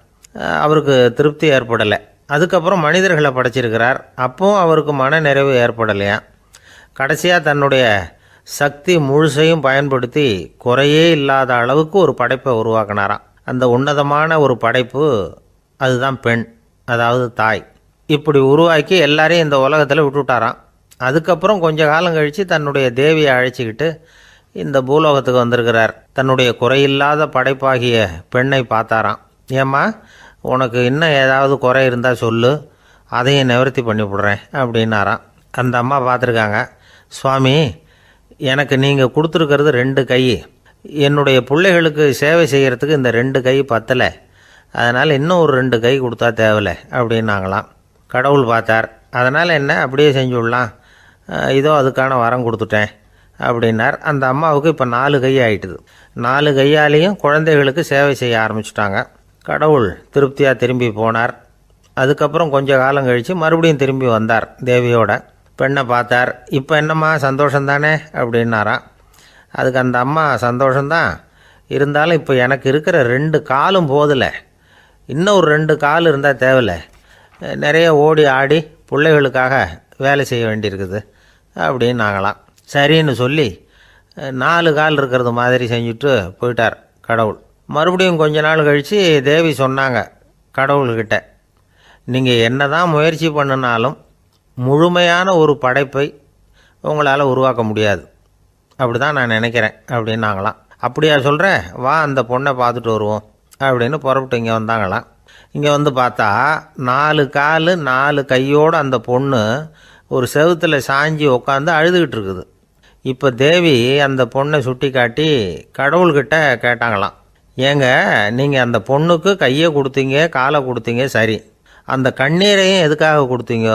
[SPEAKER 1] அவருக்கு திருப்தி ஏற்படலை. அதுக்கப்புறம் மனிதர்களை படைச்சிருக்கிறார். அப்போவும் அவருக்கு மன நிறைவு ஏற்படலையா. கடைசியாக தன்னுடைய சக்தி முழுசையும் பயன்படுத்தி குறையே இல்லாத அளவுக்கு ஒரு படைப்பை உருவாக்கினாராம். அந்த உன்னதமான ஒரு படைப்பு அதுதான் பெண், அதாவது தாய். இப்படி உருவாக்கி எல்லாரையும் இந்த உலகத்தில் விட்டுவிட்டாராம். அதுக்கப்புறம் கொஞ்ச காலம் கழித்து தன்னுடைய தேவியை அழைச்சிக்கிட்டு இந்த பூலோகத்துக்கு வந்திருக்கிறார். தன்னுடைய குறையில்லாத படைப்பாகிய பெண்ணை பார்த்தாராம். ஏம்மா, உனக்கு இன்னும் ஏதாவது குறை இருந்தால் சொல்லு, அதையும் நிவர்த்தி பண்ணிவிடுறேன் அப்படின்னாராம். அந்த அம்மா பார்த்துருக்காங்க. சுவாமி, எனக்கு நீங்கள் கொடுத்துருக்கிறது 2 கை. என்னுடைய பிள்ளைகளுக்கு சேவை செய்கிறதுக்கு இந்த 2 கை பத்தலை. அதனால் இன்னும் ஒரு 2 கை கொடுத்தா தேவலை அப்படின்னாங்களாம். கடவுள் பார்த்தார். அதனால் என்ன, அப்படியே செஞ்சு விடலாம், இதோ அதுக்கான வரம் கொடுத்துட்டேன் அப்படின்னார். அந்த அம்மாவுக்கு இப்போ 4 கை ஆகிட்டுது. 4 கையாலேயும் குழந்தைகளுக்கு சேவை செய்ய ஆரம்பிச்சுட்டாங்க. கடவுள் திருப்தியாக திரும்பி போனார். அதுக்கப்புறம் கொஞ்ச காலம் கழித்து மறுபடியும் திரும்பி வந்தார் தேவியோட. பெண்ணை பார்த்தார். இப்போ என்னம்மா சந்தோஷந்தானே அப்படின்னாராம். அதுக்கு அந்த அம்மா, சந்தோஷந்தான், இருந்தாலும் இப்போ எனக்கு இருக்கிற 2 காலும் போதில்லை, இன்னும் ஒரு 2 கால் இருந்தால் தேவையில்லை, நிறைய ஓடி ஆடி பிள்ளைகளுக்காக வேலை செய்ய வேண்டியிருக்குது அப்படின்னாங்களாம். சரின்னு சொல்லி 4 கால் இருக்கிறது மாதிரி செஞ்சுட்டு போயிட்டார் கடவுள். மறுபடியும் கொஞ்ச நாள் கழித்து தேவி சொன்னாங்க கடவுள்கிட்ட, நீங்கள் என்ன தான் முயற்சி பண்ணினாலும் முழுமையான ஒரு படைப்பை உங்களால் உருவாக்க முடியாது, அப்படி தான் நான் நினைக்கிறேன் அப்படின்னாங்களாம். அப்படியா சொல்கிறேன், வா அந்த பொண்ணை பார்த்துட்டு வருவோம் அப்படின்னு புறப்பட்டு இங்கே வந்தாங்களாம். இங்கே பார்த்தா 4 கால் 4 கையோடு அந்த பொண்ணு ஒரு செவுத்தில் சாஞ்சி உட்காந்து அழுதுகிட்டு இருக்குது. இப்போ தேவி அந்த பொண்ணை சுட்டி காட்டி கடவுள்கிட்ட கேட்டாங்களாம், ஏங்க, நீங்கள் அந்த பொண்ணுக்கு கையை கொடுத்தீங்க, காலை கொடுத்தீங்க, சரி, அந்த கண்ணீரையும் எதுக்காக கொடுத்தீங்க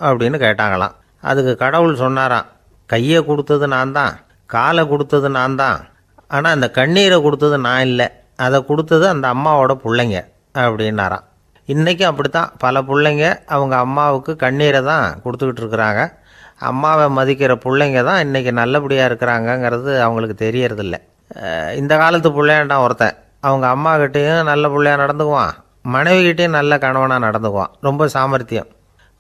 [SPEAKER 1] அப்படின்னு கேட்டாங்களாம். அதுக்கு கடவுள் சொன்னாராம், கையை கொடுத்தது நான் தான், காலை கொடுத்தது நான் தான், ஆனால் அந்த கண்ணீரை கொடுத்தது நான் இல்லை, அதை கொடுத்தது அந்த அம்மாவோட பிள்ளைங்க அப்படின்னாராம். இன்றைக்கும் அப்படித்தான் பல பிள்ளைங்க அவங்க அம்மாவுக்கு கண்ணீரை தான் கொடுத்துக்கிட்டு இருக்கிறாங்க. அம்மாவை மதிக்கிற பிள்ளைங்க தான் இன்றைக்கி நல்லபடியாக இருக்கிறாங்கங்கிறது அவங்களுக்கு தெரியறதில்ல. இந்த காலத்து பிள்ளையாண்டான் ஒருத்தன் அவங்க அம்மாக்கிட்டேயும் நல்ல பிள்ளையாக நடந்துக்குவான், மனைவிக்கிட்டேயும் நல்ல கணவனாக நடந்துக்குவான், ரொம்ப சாமர்த்தியம்.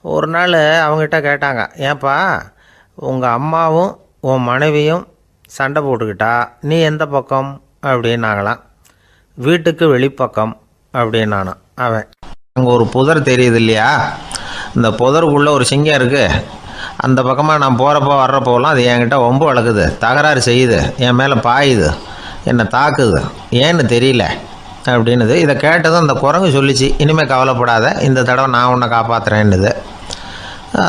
[SPEAKER 1] ஒரு நாள் அவங்ககிட்ட கேட்டாங்க, ஏன்பா உங்கள் அம்மாவும் உன் மனைவியும் சண்டை போட்டுக்கிட்டா நீ எந்த பக்கம் அப்படின்னாங்களாம். வீட்டுக்கு வெளிப்பக்கம் அப்படின்னானான் அவன். அங்கே ஒரு புதர் தெரியுது இல்லையா, இந்த புதருக்குள்ளே ஒரு சிங்கம் இருக்குது, அந்த பக்கமாக நான் போகிறப்போ வர்றப்போலாம் அது என்கிட்ட வம்பு வளர்க்குது, தகராறு செய்யுது, என் மேலே பாயுது, என்னை தாக்குது, ஏன்னு தெரியல அப்படின்னுது. இதை கேட்டதும் அந்த குரங்கு சொல்லிச்சு, இனிமேல் கவலைப்படாத, இந்த தடவை நான் உன்னை காப்பாற்றுறேன்னுது.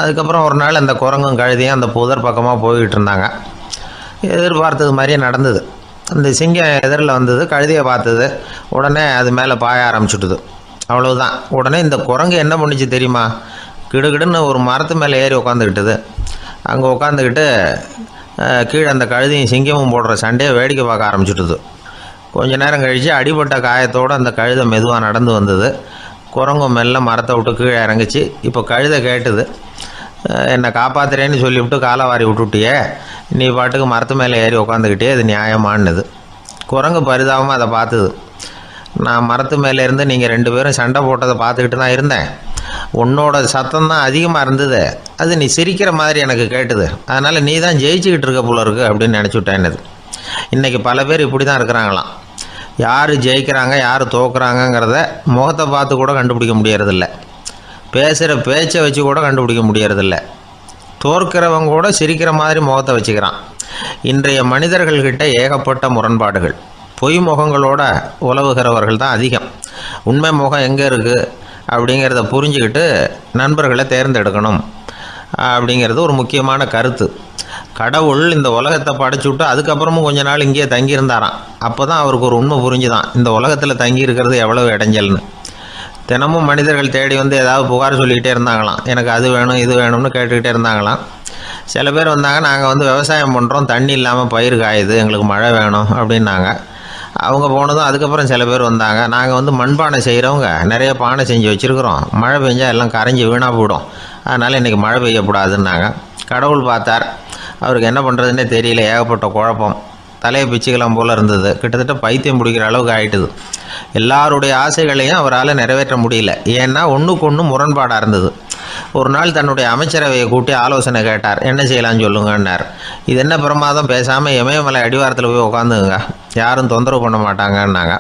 [SPEAKER 1] அதுக்கப்புறம் ஒரு நாள் அந்த குரங்கும் கழுதியும் அந்த புதர் பக்கமாக போய்கிட்டு இருந்தாங்க. எதிர்பார்த்தது மாதிரியே நடந்தது. அந்த சிங்கம் எதிரில் வந்தது, கழுதியை பார்த்தது, உடனே அது மேலே பாய ஆரம்பிச்சுட்டுது. அவ்வளவுதான். உடனே இந்த குரங்கு என்ன பண்ணிச்சு தெரியுமா, கிடுகிடுன்னு ஒரு மரத்து மேலே ஏறி உட்காந்துக்கிட்டுது. அங்கே உட்காந்துக்கிட்டு கீழே அந்த கழுதியும் சிங்கமும் போடுற சண்டையை வேடிக்கை பார்க்க ஆரம்பிச்சுட்டுது. கொஞ்ச நேரம் கழித்து அடிபட்ட காயத்தோடு அந்த கழுதை மெதுவாக நடந்து வந்தது. குரங்கு மெல்ல மரத்தை விட்டு கீழே இறங்குச்சு. இப்போ கழுதை கேட்டுது, என்னை காப்பாற்றுறேன்னு சொல்லிவிட்டு காலை வாரி விட்டுட்டியே, நீ பாட்டுக்கு மரத்து மேலே ஏறி உட்காந்துக்கிட்டே, அது நியாயமானது. குரங்கு பரிதாபமாக அதை பார்த்துது. நான் மரத்து மேலே இருந்து நீங்கள் 2 பேரும் சண்டை போட்டதை பார்த்துக்கிட்டு தான் இருந்தேன், உன்னோட சத்தம் தான் அதிகமாக இருந்தது, அது நீ சிரிக்கிற மாதிரி எனக்கு கேட்டுது, அதனால் நீ தான் ஜெயிச்சுக்கிட்டு இருக்க போல இருக்கு அப்படின்னு நினச்சிவிட்டேன்னுது. இன்றைக்கி பல பேர் இப்படி தான் இருக்கிறாங்களாம். யார் ஜெயிக்கிறாங்க யார் தோக்குறாங்கங்கிறத முகத்தை பார்த்து கூட கண்டுபிடிக்க முடியறதில்ல, பேசுகிற பேச்சை வச்சு கூட கண்டுபிடிக்க முடியறதில்ல, தோற்கிறவங்க கூட சிரிக்கிற மாதிரி முகத்தை வச்சுக்கிறான். இன்றைய மனிதர்கள்கிட்ட ஏகப்பட்ட முரண்பாடுகள், பொய் முகங்களோட உலவுகிறவர்கள் தான் அதிகம். உண்மை முகம் எங்கே இருக்குது அப்படிங்கிறத புரிஞ்சுக்கிட்டு நண்பர்களை தேர்ந்தெடுக்கணும் அப்படிங்கிறது ஒரு முக்கியமான கருத்து. கடவுள் இந்த உலகத்தை படைச்சு விட்டு அதுக்கப்புறமும் கொஞ்ச நாள் இங்கேயே தங்கியிருந்தாராம். அப்போ தான் அவருக்கு ஒரு உண்மை புரிஞ்சுதான், இந்த உலகத்தில் தங்கி இருக்கிறது எவ்வளவு இடைஞ்சல்னு. தினமும் மனிதர்கள் தேடி வந்து ஏதாவது புகார் சொல்லிக்கிட்டே இருந்தாங்களாம். எனக்கு அது வேணும் இது வேணும்னு கேட்டுக்கிட்டே இருந்தாங்களாம். சில பேர் வந்தாங்க, நாங்கள் வந்து விவசாயம் பண்ணுறோம், தண்ணி இல்லாமல் பயிர் காயுது, எங்களுக்கு மழை வேணும் அப்படின்னாங்க. அவங்க போனதும் அதுக்கப்புறம் சில பேர் வந்தாங்க, நாங்கள் வந்து மண்பானை செய்கிறவங்க, நிறைய பானை செஞ்சு வச்சுருக்குறோம், மழை பெஞ்சால் எல்லாம் கரைஞ்சி வீணாக போயிடும், அதனால் இன்றைக்கி மழை பெய்யக்கூடாதுன்னாங்க. கடவுள் பார்த்தார், அவருக்கு என்ன பண்ணுறதுன்னே தெரியல, ஏகப்பட்ட குழப்பம், தலையை பிச்சுக்கலாம் போல் இருந்தது, கிட்டத்தட்ட பைத்தியம் பிடிக்கிற அளவுக்கு ஆகிட்டுது. எல்லாருடைய ஆசைகளையும் அவரால் நிறைவேற்ற முடியல, ஏன்னா ஒன்றுக்கு ஒன்று முரண்பாடாக இருந்தது. ஒரு நாள் தன்னுடைய அமைச்சரவையை கூட்டி ஆலோசனை கேட்டார், என்ன செய்யலான்னு சொல்லுங்கன்னார். இது என்ன பிரமாதம், பேசாமல் இமயமலை அடிவாரத்தில் போய் உட்காந்துங்க, யாரும் தொந்தரவு பண்ண மாட்டாங்கன்னாங்க.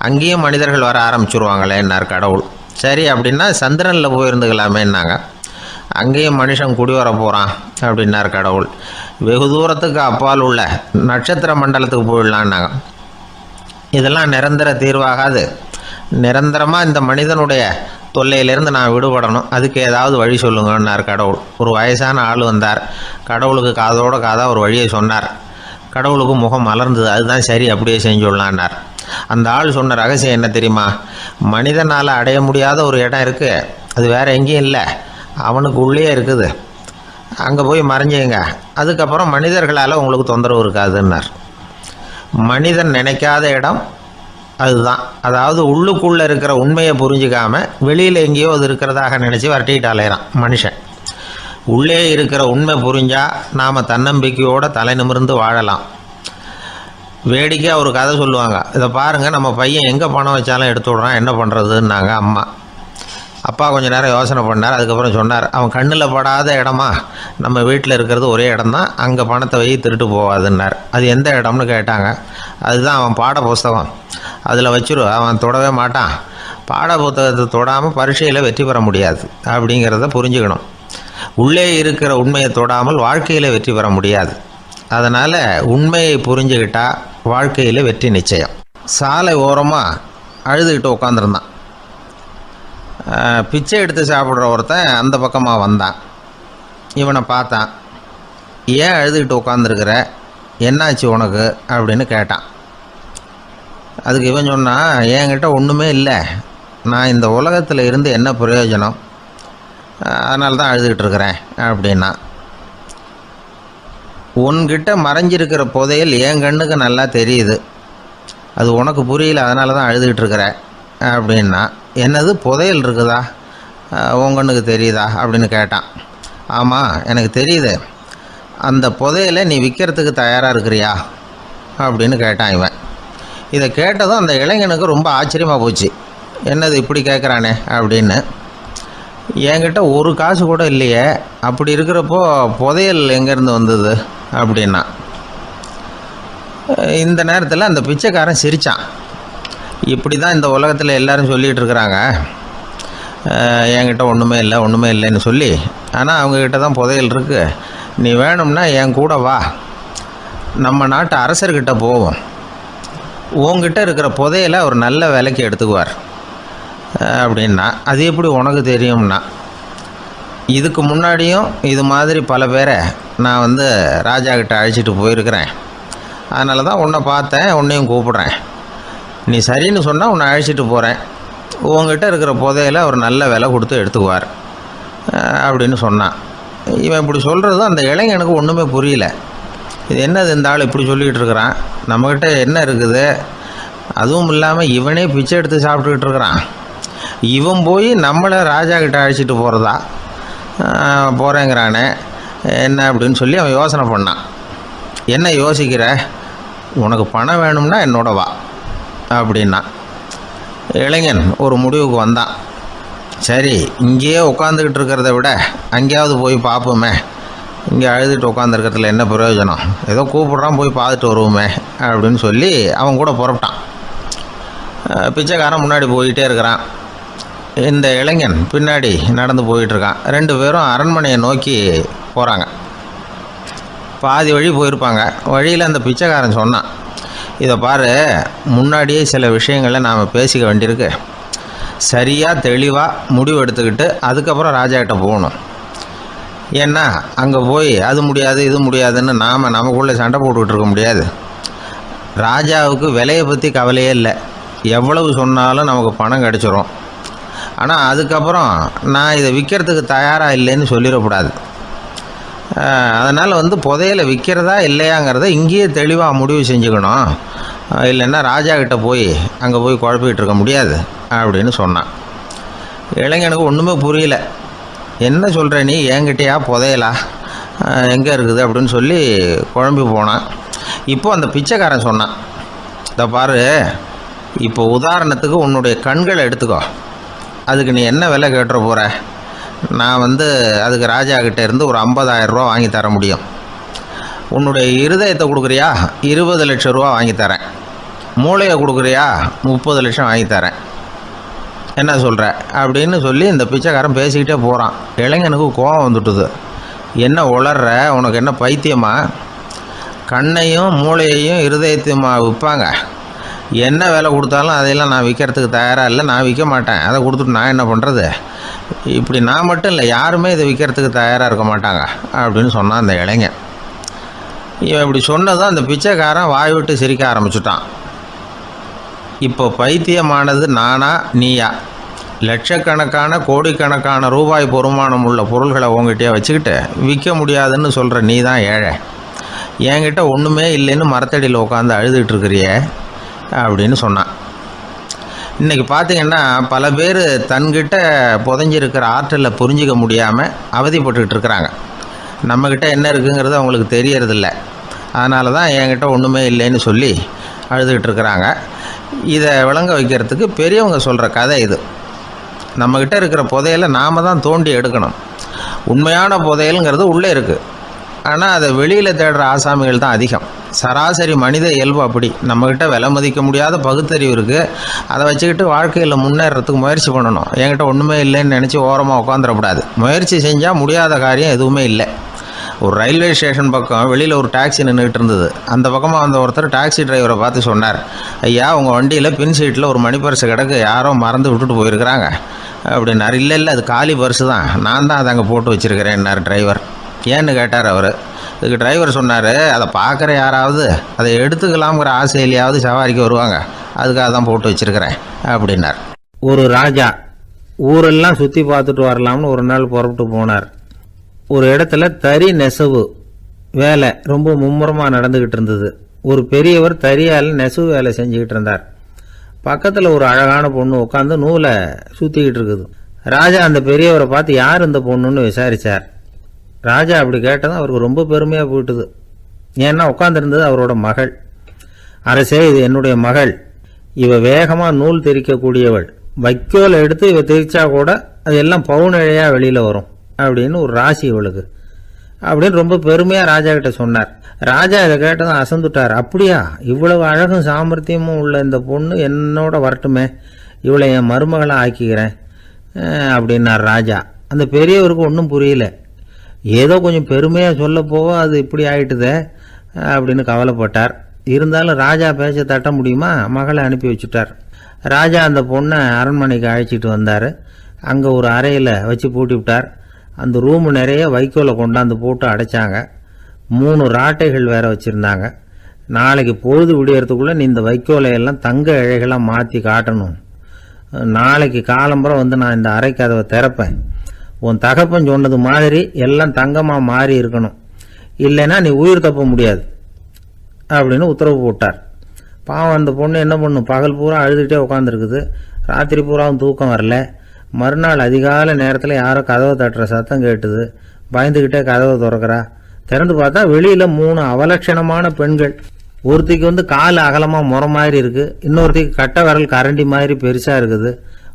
[SPEAKER 1] அங்கேயும் மனிதர்கள் வர ஆரம்பிச்சுருவாங்களேன்னார் கடவுள். சரி அப்படின்னா சந்திரனில் போயிருந்துக்கலாமேன்னாங்க. அங்கேயும் மனுஷன் குடி வர போகிறான் அப்படின்னார் கடவுள். வெகு தூரத்துக்கு அப்பால் உள்ள நட்சத்திர மண்டலத்துக்கு போயிடலான்னாங்க. இதெல்லாம் நிரந்தர தீர்வாகாது, நிரந்தரமாக இந்த மனிதனுடைய தொல்லையிலேருந்து நான் விடுபடணும், அதுக்கு ஏதாவது வழி சொல்லுங்கன்னார் கடவுள். ஒரு வயசான ஆள் வந்தார், கடவுளுக்கு காதோட காதாக ஒரு வழியை சொன்னார். கடவுளுக்கு முகம் மலர்ந்தது, அதுதான் சரி, அப்படியே செஞ்சுடலான்னார். அந்த ஆள் சொன்ன ரகசியம் என்ன தெரியுமா? மனிதனால் அடைய முடியாத ஒரு இடம் இருக்குது, அது வேறு எங்கேயும் இல்லை, அவனுக்கு உள்ளே இருக்குது, அங்கே போய் மறைஞ்சிங்க, அதுக்கப்புறம் மனிதர்களால் உங்களுக்கு தொந்தரவு இருக்காதுன்னார். மனிதன் நினைக்காத இடம் அதுதான். அதாவது உள்ளுக்குள்ளே இருக்கிற உண்மையை புரிஞ்சிக்காமல் வெளியில் எங்கேயோ அது இருக்கிறதாக நினச்சி வரட்டிக்கிட்டு அலையிறான் மனுஷன். உள்ளே இருக்கிற உண்மை புரிஞ்சால் நாம் தன்னம்பிக்கையோடு தலை நிமிர்ந்து வாழலாம். வேடிக்கையாக ஒரு கதை சொல்லுவாங்க, இதை பாருங்கள், நம்ம பையன் எங்கே பணம் வச்சாலும் எடுத்து விட்றான், என்ன பண்ணுறதுன்னாங்க அம்மா. அப்பா கொஞ்சம் நேரம் யோசனை பண்ணார், அதுக்கப்புறம் சொன்னார், அவன் கண்ணில் படாத இடமா நம்ம வீட்டில் இருக்கிறது ஒரே இடம்தான், அங்கே பணத்தை வை திருட்டு போகாதுன்னார். அது எந்த இடம்னு கேட்டாங்க. அதுதான் அவன் பாட புஸ்தகம், அதில் வச்சிரு, அவன் தொடவே மாட்டான், பாட புத்தகத்தை தொடாமல் பரீட்சையில் வெற்றி பெற முடியாது அப்படிங்கிறத புரிஞ்சுக்கணும். உள்ளே இருக்கிற உண்மையை தொடாமல் வாழ்க்கையில் வெற்றி பெற முடியாது. அதனால் உண்மையை புரிஞ்சுக்கிட்டால் வாழ்க்கையில் வெற்றி நிச்சயம். சாலை ஓரமாக அழுதுகிட்டு உட்காந்துருந்தான். பிச்சை எடுத்து சாப்பிட்ற ஒருத்தன் அந்த பக்கமாக வந்தான். இவனை பார்த்தான், ஏன் அழுதுகிட்டு உட்காந்துருக்கிற, என்னாச்சு உனக்கு அப்படின்னு கேட்டான். அதுக்கு இவன் சொன்னான், என்கிட்ட ஒன்றுமே இல்லை, நான் இந்த உலகத்தில் இருந்து என்ன பிரயோஜனம், அதனால தான் அழுதுகிட்டு இருக்கிறேன் அப்படின்னா. உன்கிட்ட மறைஞ்சிருக்கிற புதையல் என் கண்ணுக்கு நல்லா தெரியுது, அது உனக்கு புரியல, அதனால தான் அழுதுகிட்டு இருக்கிற அப்படின்னா. என்னது, புதையல் இருக்குதா, உன் கண்ணுக்கு தெரியுதா அப்படின்னு கேட்டான். ஆமாம், எனக்கு தெரியுது, அந்த புதையலை நீ விற்கிறதுக்கு தயாராக இருக்கிறியா அப்படின்னு கேட்டான் இவன். இதை கேட்டதும் அந்த இளைஞனுக்கு ரொம்ப ஆச்சரியமாக போச்சு, என்னது இப்படி கேட்குறானே அப்படின்னு. என்கிட்ட ஒரு காசு கூட இல்லையே, அப்படி இருக்கிறப்போ புதையல் எங்கேருந்து வந்தது அப்படின்னா. இந்த நேரத்தில் அந்த பிச்சைக்காரன் சிரித்தான். இப்படி தான் இந்த உலகத்தில் எல்லோரும் சொல்லிகிட்டு இருக்கிறாங்க, என்கிட்ட ஒன்றுமே இல்லை ஒன்றுமே இல்லைன்னு சொல்லி, ஆனால் அவங்கக்கிட்ட தான் புதையல் இருக்குது, நீ வேணும்னா என் கூட வா, நம்ம நாட்டு அரசர்கிட்ட போவோம், உங்ககிட்ட இருக்கிற புதையலை அவர் நல்ல விலைக்கு எடுத்துக்குவார் அப்படின்னா. அது எப்படி உனக்கு தெரியும்னா, இதுக்கு முன்னாடியும் இது மாதிரி பல பேரை நான் வந்து ராஜா கிட்ட அழைச்சிட்டு போயிருக்கிறேன், அதனால தான் உன்னை பார்த்தேன், உன்னையும் கூப்பிட்றேன், நீ சரின்னு சொன்னால் உன்னை அழைச்சிட்டு போகிறேன், உங்ககிட்ட இருக்கிற புதையலை அவர் நல்ல விலை கொடுத்து எடுத்துக்குவார் அப்படின்னு சொன்னான். இவன் இப்படி சொல்கிறதும் அந்த இளைஞனுக்கு ஒன்றுமே புரியல. இது என்னது, இந்த ஆள் இப்படி சொல்லிக்கிட்டு இருக்கிறான், நம்மக்கிட்ட என்ன இருக்குது, அதுவும் இல்லாமல் இவனே பிச்சை எடுத்து சாப்பிட்டுக்கிட்டு இருக்கிறான், இவன் போய் நம்மளை ராஜா கிட்ட அழைச்சிட்டு போகிறதா போகிறேங்கிறானே என்ன அப்படின்னு சொல்லி அவன் யோசனை பண்ணான். என்ன யோசிக்கிற, உனக்கு பணம் வேணும்னா என்னோட வா அப்படின்னா. இளைஞன் ஒரு முடிவுக்கு வந்தான். சரி, இங்கேயே உட்காந்துக்கிட்டு இருக்கிறத விட அங்கேயாவது போய் பார்ப்போமே, இங்கே அழுதுட்டு உட்காந்துருக்கிறதுல என்ன பிரயோஜனம், ஏதோ கூப்பிட்றான், போய் பார்த்துட்டு வருவோமே அப்படின்னு சொல்லி அவன் கூட புறப்பட்டான். பிச்சைக்காரன் முன்னாடி போயிட்டே இருக்கிறான், இந்த இளைஞன் பின்னாடி நடந்து போயிட்டுருக்கான். ரெண்டு பேரும் அரண்மனையை நோக்கி போகிறாங்க. பாதி வழி போயிருப்பாங்க. வழியில் அந்த பிச்சைக்காரன் சொன்னான், இதை பாரு, முன்னாடியே சில விஷயங்களை நாம் பேசிக்க வேண்டியிருக்கு, சரியாக தெளிவாக முடிவு எடுத்துக்கிட்டு அதுக்கப்புறம் ராஜாக்கிட்ட போகணும். ஏன்னா அங்கே போய் அது முடியாது இது முடியாதுன்னு நாம் நமக்குள்ளே சண்டை போட்டுக்கிட்டு இருக்க முடியாது. ராஜாவுக்கு விலையை பற்றி கவலையே இல்லை. எவ்வளவு சொன்னாலும் நமக்கு பணம் கிடச்சிரும். ஆனால் அதுக்கப்புறம் நான் இதை விற்கிறதுக்கு தயாராக இல்லைன்னு சொல்லிடக்கூடாது. அதனால் புதையலை விற்கிறதா இல்லையாங்கிறத இங்கேயே தெளிவாக முடிவு செஞ்சுக்கணும். இல்லைன்னா ராஜா கிட்ட போய் அங்கே போய் குழப்பிக்கிட்டு இருக்க முடியாது அப்படின்னு சொன்னான். இளைஞனுக்கு ஒன்றுமே புரியல. என்ன சொல்கிற நீ, என்கிட்டயா புதையலா எங்கே இருக்குது அப்படின்னு சொல்லி குழம்பி போனான். இப்போ அந்த பிச்சைக்காரன் சொன்னான், இதை பாரு, இப்போ உதாரணத்துக்கு உன்னுடைய கண்களை எடுத்துக்கோ. அதுக்கு நீ என்ன விலை கேட்டுற போகிற? நான் அதுக்கு ராஜா கிட்டே இருந்து ஒரு 50,000 ரூபா வாங்கி தர முடியும். உன்னுடைய இருதயத்தை கொடுக்குறியா? 20 லட்சம் ரூபா வாங்கி தரேன். மூளையை கொடுக்குறியா? 30 லட்சம் வாங்கி தரேன். என்ன சொல்கிற அப்படின்னு சொல்லி இந்த பிச்சைக்காரன் பேசிக்கிட்டே போகிறான். இளைஞனுக்கு கோபம் வந்துட்டுது. என்ன உளர்ற? உனக்கு என்ன பைத்தியமா? கண்ணையும் மூளையையும் இருதயத்தையுமா விற்பாங்க? என்ன வேலை கொடுத்தாலும் அதையெல்லாம் நான் விற்கிறதுக்கு தயாராக இல்லை, நான் விற்க மாட்டேன். அதை கொடுத்துட்டு நான் என்ன பண்ணுறது? இப்படி நான் மட்டும் இல்லை, யாருமே இதை விற்கிறதுக்கு தயாராக இருக்க மாட்டாங்க அப்படின்னு சொன்னான் அந்த இளைஞன். இவன் இப்படி சொன்னதும் அந்த பிச்சைக்காரன் வாய் விட்டு சிரிக்க ஆரம்பிச்சுட்டான். இப்போ பைத்தியமானது நானா நீயா? லட்சக்கணக்கான கோடிக்கணக்கான ரூபாய் பொறுமானம் உள்ள பொருள்களை உங்ககிட்டயே வச்சுக்கிட்டு விற்க முடியாதுன்னு சொல்கிற நீ தான் ஏழை. என்கிட்ட ஒன்றுமே இல்லைன்னு மரத்தடியில் உட்காந்து அழுதுகிட்டு இருக்கிறியே அப்படின்னு சொன்னான். இன்றைக்கி பார்த்திங்கன்னா பல பேர் தன்கிட்ட புதைஞ்சிருக்கிற ஆற்றலை புரிஞ்சிக்க முடியாமல் அவதிப்பட்டுக்கிட்டு இருக்கிறாங்க. நம்மக்கிட்ட என்ன இருக்குங்கிறது அவங்களுக்கு தெரியறதில்ல. அதனால தான் என்கிட்ட ஒன்றுமே இல்லைன்னு சொல்லி அழுதுகிட்டு இருக்கிறாங்க. இதை விளங்க வைக்கிறதுக்கு பெரியவங்க சொல்கிற கதை இது. நம்மக்கிட்ட இருக்கிற புதையலை நாம் தான் தோண்டி எடுக்கணும். உண்மையான புதையலுங்கிறது உள்ளே இருக்குது. ஆனால் அதை வெளியில் தேடுற ஆசாமிகள் தான் அதிகம். சராசரி மனித இயல்பு அப்படி. நம்மக்கிட்ட விலை மதிக்க முடியாத பகுத்தறிவு இருக்குது. அதை வச்சுக்கிட்டு வாழ்க்கையில் முன்னேறத்துக்கு முயற்சி பண்ணணும். என்கிட்ட ஒன்றுமே இல்லைன்னு நினச்சி ஓரமாக உட்காந்துடக்கூடாது. முயற்சி செஞ்சால் முடியாத காரியம் எதுவுமே இல்லை. ஒரு ரயில்வே ஸ்டேஷன் பக்கம் வெளியில் ஒரு டாக்ஸி நின்றுக்கிட்டு இருந்தது. அந்த பக்கமாக வந்த ஒருத்தர் டாக்ஸி டிரைவரை பார்த்து சொன்னார், ஐயா, உங்கள் வண்டியில் பின் சீட்டில் ஒரு மணி பர்ஸு கிடக்கு, யாரோ மறந்து விட்டுட்டு போயிருக்கிறாங்க அப்படின்னார். இல்லை அது காலி பர்ஸு தான், நான் தான் அதை அங்கே போட்டு வச்சுருக்கிறேன்னார் டிரைவர். ஏன்னு கேட்டார் அவர். இதுக்கு டிரைவர் சொன்னார், அதை பார்க்குற யாராவது அதை எடுத்துக்கலாம்ங்கிற ஆசையிலையாவது சவாரிக்கு வருவாங்க, அதுக்காக தான் போட்டு வச்சுருக்கிறேன் அப்படின்னார். ஒரு ராஜா ஊரெல்லாம் சுற்றி பார்த்துட்டு வரலாம்னு ஒரு நாள் புறப்பட்டு போனார். ஒரு இடத்துல தறி நெசவு வேலை ரொம்ப மும்முரமாக நடந்துக்கிட்டு இருந்தது. ஒரு பெரியவர் தறியால் நெசவு வேலை செஞ்சுக்கிட்டு இருந்தார். பக்கத்தில் ஒரு அழகான பொண்ணு உட்காந்து நூலை சுற்றிக்கிட்டு இருக்குது. ராஜா அந்த பெரியவரை பார்த்து யார் இந்த பொண்ணுன்னு விசாரித்தார். ராஜா அப்படி கேட்டதும் அவருக்கு ரொம்ப பெருமையாக போயிட்டுது. ஏன்னா உட்காந்துருந்தது அவரோட மகள். அரசே, இது என்னுடைய மகள். இவ வேகமாக நூல் திரிக்கக்கூடியவள். வைக்கோலை எடுத்து இவ திரிச்சா கூட அது எல்லாம் பவுனிழையாக வெளியில் வரும் அப்படின்னு ஒரு ராசி இவளுக்கு அப்படின்னு ரொம்ப பெருமையாக ராஜா கிட்ட சொன்னார். ராஜா இதை கேட்டதும் அசந்துட்டார். அப்படியா, இவ்வளவு அழகும் சாமர்த்தியமும் உள்ள இந்த பொண்ணு என்னோட வரட்டுமே, இவளை என் மருமகளை ஆக்கிக்கிறேன் அப்படின்னார் ராஜா. அந்த பெரியவருக்கு ஒன்றும் புரியல. ஏதோ கொஞ்சம் பெருமையாக சொல்ல போக அது இப்படி ஆயிட்டுதே அப்படின்னு கவலைப்பட்டார். இருந்தாலும் ராஜா பேச்ச தட்ட முடியுமா? மகளை அனுப்பி வச்சுட்டார். ராஜா அந்த பொண்ணை அரண்மனைக்கு அழைச்சிட்டு வந்தார். அங்கே ஒரு அறையில் வச்சு பூட்டி விட்டார். அந்த ரூமு நிறைய வைக்கோலை கொண்டாந்து போட்டு அடைச்சாங்க. 3 ராட்டைகள் வேற வச்சுருந்தாங்க. நாளைக்கு பொழுது விடியறதுக்குள்ளே நீ இந்த வைக்கோலையெல்லாம் தங்க இழைகளாக மாற்றி காட்டணும். நாளைக்கு காலம்பரம் நான் இந்த அறை கதவை திறப்பேன். உன் தகப்பன் சொன்னது மாதிரி எல்லாம் தங்கமாக மாறி இருக்கணும், இல்லைன்னா நீ உயிர் தப்ப முடியாது அப்படின்னு உத்தரவு போட்டார். பாவம் அந்த பொண்ணு என்ன பண்ணும், பகல் பூரா அழுதுகிட்டே உட்காந்துருக்குது. ராத்திரி பூராவும் தூக்கம் வரல. மறுநாள் அதிகாலை நேரத்தில் யாரோ கதவை தட்டுற சத்தம் கேட்டுது. பயந்துக்கிட்டே கதவை திறக்கிறா. திறந்து பார்த்தா வெளியில் 3 அவலட்சணமான பெண்கள். ஒருத்திக்கு கால் அகலமாக முறை மாதிரி இருக்குது, இன்னொருத்திக்கு கட்டை விரல் கரண்டி மாதிரி பெருசாக இருக்குது,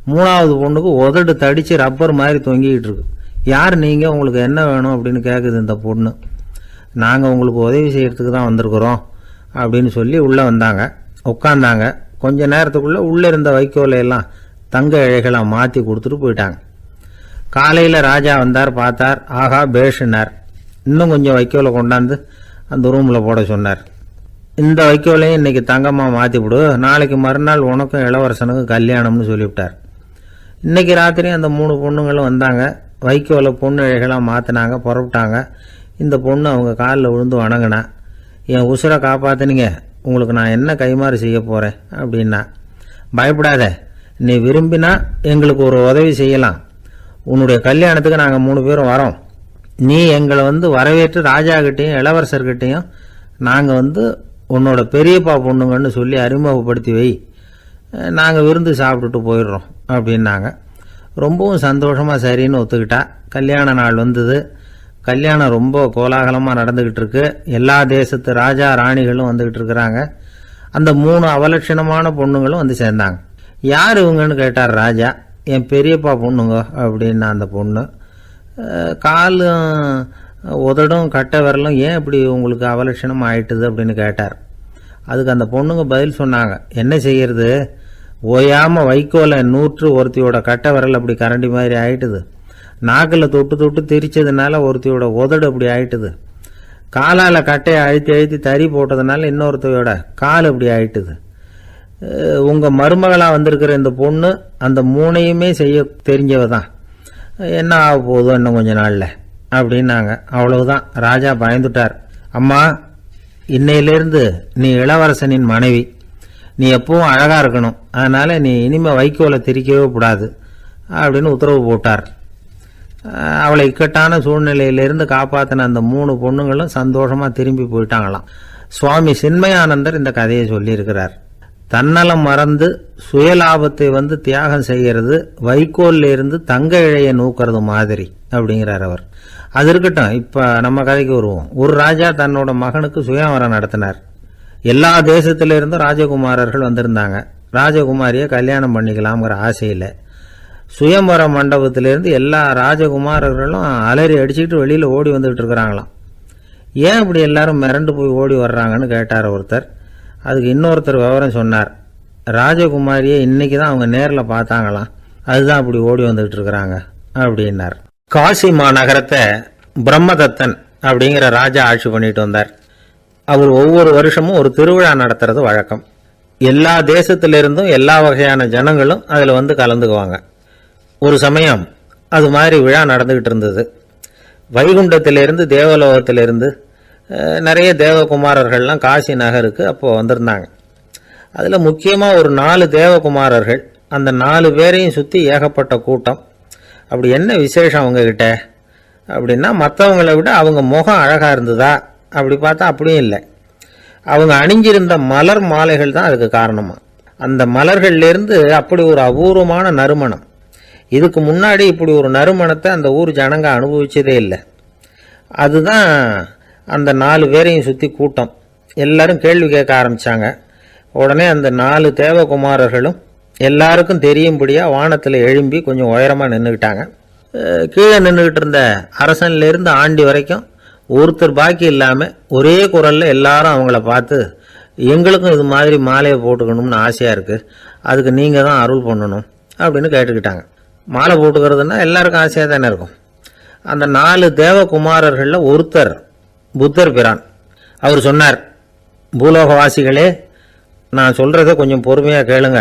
[SPEAKER 1] 3ஆவது பொண்ணுக்கு உதடு தடித்து ரப்பர் மாதிரி தொங்கிக்கிட்டு இருக்கு. யார் நீங்கள், உங்களுக்கு என்ன வேணும் அப்படின்னு கேட்குது இந்த பொண்ணு. நாங்கள் உங்களுக்கு உதவி செய்கிறதுக்கு தான் வந்திருக்கிறோம் அப்படின்னு சொல்லி உள்ளே வந்தாங்க. உட்காந்தாங்க. கொஞ்ச நேரத்துக்குள்ளே உள்ளே இருந்த வைக்கோலையெல்லாம் தங்க இழைகளாக மாற்றி கொடுத்துட்டு போயிட்டாங்க. காலையில் ராஜா வந்தார். பார்த்தார். ஆகா பேஷுனார். இன்னும் கொஞ்சம் வைக்கோலை கொண்டாந்து அந்த ரூமில் போட சொன்னார். இந்த வைக்கோலையும் இன்றைக்கி தங்கமாக மாற்றி விடு, நாளைக்கு மறுநாள் உனக்கும் இளவரசனுக்கும் கல்யாணம்னு சொல்லிவிட்டார். இன்றைக்கி ராத்திரி அந்த 3 பொண்ணுங்களும் வந்தாங்க. வைக்கோலை பொண்ணு இழைகளாக மாற்றினாங்க, புறப்பட்டாங்க. இந்த பொண்ணு அவங்க காலில் விழுந்து வணங்கினா, என் உசுரை காப்பாற்றுனீங்க, உங்களுக்கு நான் என்ன கைமாறு செய்ய போகிறேன் அப்படின்னா. பயப்படாத, நீ விரும்பினா எங்களுக்கு ஒரு உதவி செய்யலாம். உன்னுடைய கல்யாணத்துக்கு நாங்கள் 3 பேரும் வரோம். நீ எங்களை வரவேற்று ராஜாக்கிட்டையும் இளவரசர்கிட்டையும் நாங்கள் உன்னோட பெரியப்பா பொண்ணுங்கன்னு சொல்லி அறிமுகப்படுத்தி வை, நாங்கள் விருந்து சாப்பிட்டுட்டு போயிடுறோம் அப்படின்னாங்க. ரொம்பவும் சந்தோஷமாக சரின்னு ஒத்துக்கிட்டா. கல்யாண நாள் வந்தது. கல்யாணம் ரொம்ப கோலாகலமாக நடந்துக்கிட்டு இருக்கு. எல்லா தேசத்து ராஜா ராணிகளும் வந்துக்கிட்டு இருக்கிறாங்க. அந்த 3 அவலட்சணமான பொண்ணுங்களும் சேர்ந்தாங்க. யார் இவங்கன்னு கேட்டார் ராஜா. என் பெரியப்பா பொண்ணுங்க அப்படின்னா அந்த பொண்ணு. காலும் உதடும் கட்டை விரலும் ஏன் இப்படி உங்களுக்கு அவலட்சணம் ஆயிட்டுது அப்படின்னு கேட்டார். அதுக்கு அந்த பொண்ணுங்க பதில் சொன்னாங்க. என்ன செய்யறது, ஓயாமல் வைக்கோலை நூற்று ஒருத்தியோட கட்டை விரல் அப்படி கரண்டி மாதிரி ஆயிட்டுது. நாக்கில் தொட்டு தொட்டு திரிச்சதுனால ஒருத்தியோட உதடு அப்படி ஆயிட்டுது. காலால் கட்டையை அழுத்தி அழுத்தி தறி போட்டதுனால இன்னொருத்தையோட கால் அப்படி ஆயிட்டுது. உங்கள் மருமகளாக வந்திருக்கிற இந்த பொண்ணு அந்த 3ஐயுமே செய்ய தெரிஞ்சவ தான். என்ன ஆக போதும் இன்னும் கொஞ்ச நாளில் அப்படின்னாங்க. அவ்வளவுதான். ராஜா பயந்துட்டார். அம்மா, இன்னையிலேருந்து நீ இளவரசனின் மனைவி. நீ எப்பவும் அழகாக இருக்கணும். அதனால் நீ இனிமேல் வைக்கோலை திரிக்கவே கூடாது அப்படின்னு உத்தரவு போட்டார். அவளை இக்கட்டான சூழ்நிலையிலிருந்து காப்பாற்றின அந்த 3 பொண்ணுங்களும் சந்தோஷமாக திரும்பி போயிட்டாங்களாம். சுவாமி சின்மயானந்தர் இந்த கதையை சொல்லியிருக்கிறார். தன்னலம் மறந்து சுயலாபத்தை தியாகம் செய்கிறது வைக்கோல்ல இருந்து தங்க இழையை நூக்கிறது மாதிரி அப்படிங்கிறார் அவர். அது இருக்கட்டும், இப்போ நம்ம கதைக்கு வருவோம். ஒரு ராஜா தன்னோட மகனுக்கு சுயவரம் நடத்தினார். எல்லா தேசத்திலிருந்தும் ராஜகுமாரர்கள் வந்திருந்தாங்க. ராஜகுமாரியை கல்யாணம் பண்ணிக்கலாம்ங்கிற ஆசையில் சுயம்பர மண்டபத்திலிருந்து எல்லா ராஜகுமாரர்களும் அலறி அடிச்சுக்கிட்டு வெளியில் ஓடி வந்துகிட்டு இருக்கிறாங்களாம். ஏன் இப்படி எல்லாரும் மிரண்டு போய் ஓடி வர்றாங்கன்னு கேட்டார் ஒருத்தர். அதுக்கு இன்னொருத்தர் விவரம் சொன்னார். ராஜகுமாரியை இன்னைக்கு தான் அவங்க நேரில் பார்த்தாங்களாம், அதுதான் அப்படி ஓடி வந்துகிட்டு இருக்கிறாங்க அப்படின்னார். காசி மாநகரத்தை பிரம்மதத்தன் அப்படிங்கிற ராஜா ஆட்சி பண்ணிட்டு வந்தார். அவர் ஒவ்வொரு வருஷமும் ஒரு திருவிழா நடத்துறது வழக்கம். எல்லா தேசத்திலிருந்தும் எல்லா வகையான ஜனங்களும் அதில் கலந்துக்குவாங்க. ஒரு சமயம் அது மாதிரி விழா நடந்துகிட்டு இருந்தது. வைகுண்டத்திலிருந்து தேவலோகத்திலிருந்து நிறைய தேவகுமாரர்கள்லாம் காசி நகருக்கு அப்போது வந்திருந்தாங்க. அதில் முக்கியமாக ஒரு 4 தேவகுமாரர்கள். அந்த 4 பேரையும் சுற்றி ஏகப்பட்ட கூட்டம். அப்படி என்ன விசேஷம் அவங்கக்கிட்ட அப்படின்னா, மற்றவங்களை விட அவங்க முகம் அழகாக இருந்ததா அப்படி பார்த்தா அப்படியும் இல்லை. அவங்க அணிஞ்சிருந்த மலர் மாலைகள் தான் அதுக்கு காரணமாக. அந்த மலர்கள்லேருந்து அப்படி ஒரு அபூர்வமான நறுமணம். இதுக்கு முன்னாடி இப்படி ஒரு நறுமணத்தை அந்த ஊர் ஜனங்க அனுபவிச்சதே இல்லை. அதுதான் அந்த 4 பேரையும் சுற்றி கூட்டம். எல்லாரும் கேள்வி கேட்க ஆரம்பித்தாங்க. உடனே அந்த 4 தேவகுமாரர்களும் எல்லாருக்கும் தெரியும்படியாக வானத்தில் எழும்பி கொஞ்சம் உயரமாக நின்றுக்கிட்டாங்க. கீழே நின்றுக்கிட்டு இருந்த அரசன்லேருந்து ஆண்டி வரைக்கும் ஒருத்தர் பாக்கி இல்லாமல் ஒரே குரலில் எல்லாரும் அவங்கள பார்த்து, எங்களுக்கும் இது மாதிரி மாலையை போட்டுக்கணும்னு ஆசையாக இருக்குது, அதுக்கு நீங்கள் தான் அருள் பண்ணணும் அப்படின்னு கேட்டுக்கிட்டாங்க. மாலை போட்டுக்கிறதுனா எல்லாருக்கும் ஆசையாக தானே இருக்கும். அந்த 4 தேவகுமாரர்களில் ஒருத்தர் புத்தர் பிரான். அவர் சொன்னார், பூலோகவாசிகளே, நான் சொல்கிறத கொஞ்சம் பொறுமையாக கேளுங்க.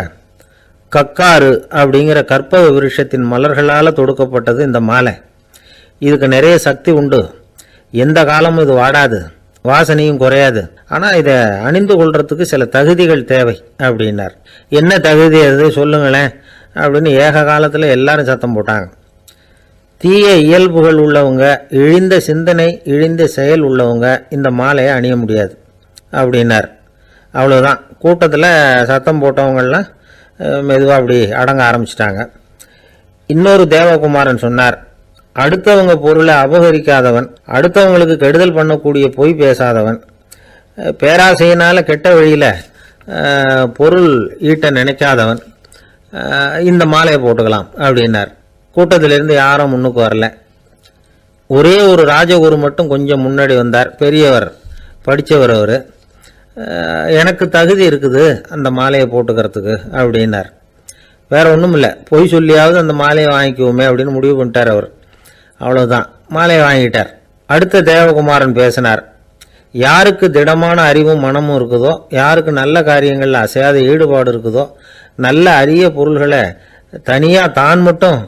[SPEAKER 1] கக்காரு அப்படிங்கிற கற்பக விருஷத்தின் மலர்களால் தொடுக்கப்பட்டது இந்த மாலை. இதுக்கு நிறைய சக்தி உண்டு. எந்த காலமும் இது வாடாது, வாசனையும் குறையாது. ஆனால் இதை அணிந்து கொள்றதுக்கு சில தகுதிகள் தேவை அப்படின்னார். என்ன தகுதி அது சொல்லுங்களேன் அப்படின்னு ஏக காலத்தில் எல்லாரும் சத்தம் போட்டாங்க. தீய இயல்புகள் உள்ளவங்க, இழிந்த சிந்தனை, இழிந்த செயல் உள்ளவங்க இந்த மாலையை அணிய முடியாது அப்படின்னார். அவ்வளோதான். கூட்டத்தில் சத்தம் போட்டவங்கள்லாம் மெதுவாக அப்படி அடங்க ஆரம்பிச்சிட்டாங்க. இன்னொரு தேவகுமாரன் சொன்னார், அடுத்தவங்க பொருளை அபகரிக்காதவன், அடுத்தவங்களுக்கு கெடுதல் பண்ணக்கூடிய பொய் பேசாதவன், பேராசையினால் கெட்ட வழியில் பொருள் ஈட்ட நினைக்காதவன் இந்த மாலையை போட்டுக்கலாம் அப்படின்னார். கூட்டத்திலிருந்து யாரும் முன்னுக்கு வரல. ஒரே ஒரு ராஜகுரு மட்டும் கொஞ்சம் முன்னாடி வந்தார். பெரியவர், படித்தவர். அவர், எனக்கு தகுதி இருக்குது அந்த மாலையை போட்டுக்கிறதுக்கு அப்படின்னார். வேற ஒன்றும் இல்லை, பொய் சொல்லியாவது அந்த மாலையை வாங்கிக்குவோமே அப்படின்னு முடிவு பண்ணிட்டார் அவர். அவ்வளோதான், மாலையை வாங்கிட்டார். அடுத்த தேவகுமாரன் பேசினார். யாருக்கு திடமான அறிவும் மனமும் இருக்குதோ, யாருக்கு நல்ல காரியங்களில் அசையாத ஈடுபாடு இருக்குதோ, நல்ல அரிய பொருள்களை தனியாக தான் மட்டும்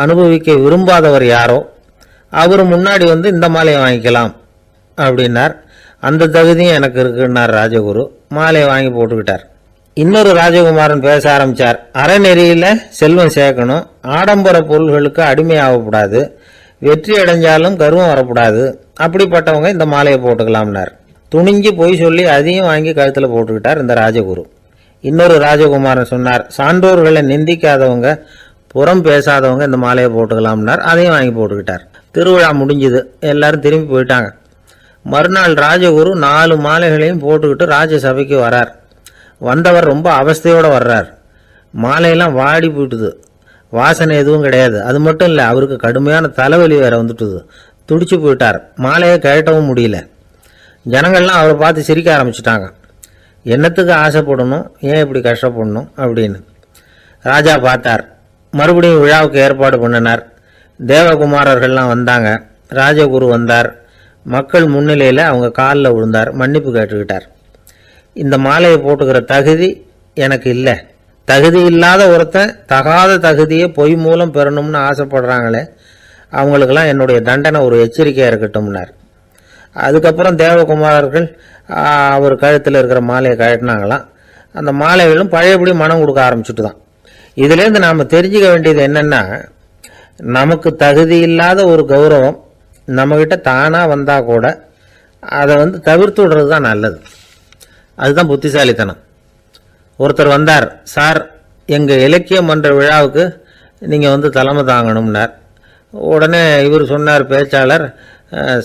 [SPEAKER 1] அனுபவிக்க விரும்பாதவர் யாரோ அவர் முன்னாடி வந்து இந்த மாலையை வாங்கிக்கலாம் அப்படின்னார். அந்த தகுதியும் எனக்கு இருக்குன்னார் ராஜகுரு. மாலையை வாங்கி போட்டுக்கிட்டார். இன்னொரு ராஜகுமாரன் பேச ஆரம்பித்தார். அறநெறியில் செல்வம் சேர்க்கணும், ஆடம்பர பொருள்களுக்கு அடிமையாகக்கூடாது, வெற்றி அடைஞ்சாலும் கர்வம் வரக்கூடாது, அப்படிப்பட்டவங்க இந்த மாலையை போட்டுக்கலாம்னார். துணிஞ்சு போய் சொல்லி அதையும் வாங்கி கழுத்தில் போட்டுக்கிட்டார் இந்த ராஜகுரு. இன்னொரு ராஜகுமாரன் சொன்னார், சான்றோர்களை நிந்திக்காதவங்க, புறம் பேசாதவங்க இந்த மாலையை போட்டுக்கலாம்னார். அதையும் வாங்கி போட்டுக்கிட்டார். திருவிழா முடிஞ்சுது, எல்லாரும் திரும்பி போயிட்டாங்க. மறுநாள் ராஜகுரு 4 மாலைகளையும் போட்டுக்கிட்டு ராஜசபைக்கு வரார். வந்தவர் ரொம்ப அவஸ்தையோடு வர்றார். மாலையெல்லாம் வாடி போயிட்டுது, வாசனை எதுவும் கிடையாது. அது மட்டும் இல்லை, அவருக்கு கடுமையான தலைவலி வேற வந்துட்டுது. துடிச்சு போயிட்டார். மாலையை கழட்டவும் முடியல. ஜனங்கள்லாம் அவரை பார்த்து சிரிக்க ஆரம்பிச்சிட்டாங்க. என்னத்துக்கு ஆசைப்படணும், ஏன் இப்படி கஷ்டப்படணும் அப்படின்னு. ராஜா பார்த்தார். மறுபடியும் விழாவுக்கு ஏற்பாடு பண்ணினார். தேவகுமாரர்கள்லாம் வந்தாங்க. ராஜகுரு வந்தார். மக்கள் முன்னிலையில் அவங்க காலில் விழுந்தார், மன்னிப்பு கேட்டுக்கிட்டார். இந்த மாலையை போட்டுக்கிற தகுதி எனக்கு இல்லை. தகுதி இல்லாத ஒருத்தன் தகாத தகுதியை பொய் மூலம் பெறணும்னு ஆசைப்படுறாங்களே, அவங்களுக்கெல்லாம் என்னுடைய தண்டனை ஒரு எச்சரிக்கையாக இருக்கட்டும்னார். அதுக்கப்புறம் தேவகுமாரர்கள் அவர் கழுத்தில் இருக்கிற மாலையை கழட்டினாங்களாம். அந்த மாலைகளும் பழையபடி மனம் கொடுக்க ஆரம்பிச்சுட்டு தான். இதுலேருந்து நாம் தெரிஞ்சுக்க வேண்டியது என்னென்னா, நமக்கு தகுதி இல்லாத ஒரு கௌரவம் நம்மக்கிட்ட தானாக வந்தால் கூட அதை வந்து தவிர்த்து விடுறது தான் நல்லது. அதுதான் புத்திசாலித்தனம். ஒருத்தர் வந்தார். சார், எங்கள் இலக்கிய மன்ற விழாவுக்கு நீங்கள் வந்து தலைமை தாங்கணும்னார். உடனே இவர் சொன்னார், பேச்சாளர்,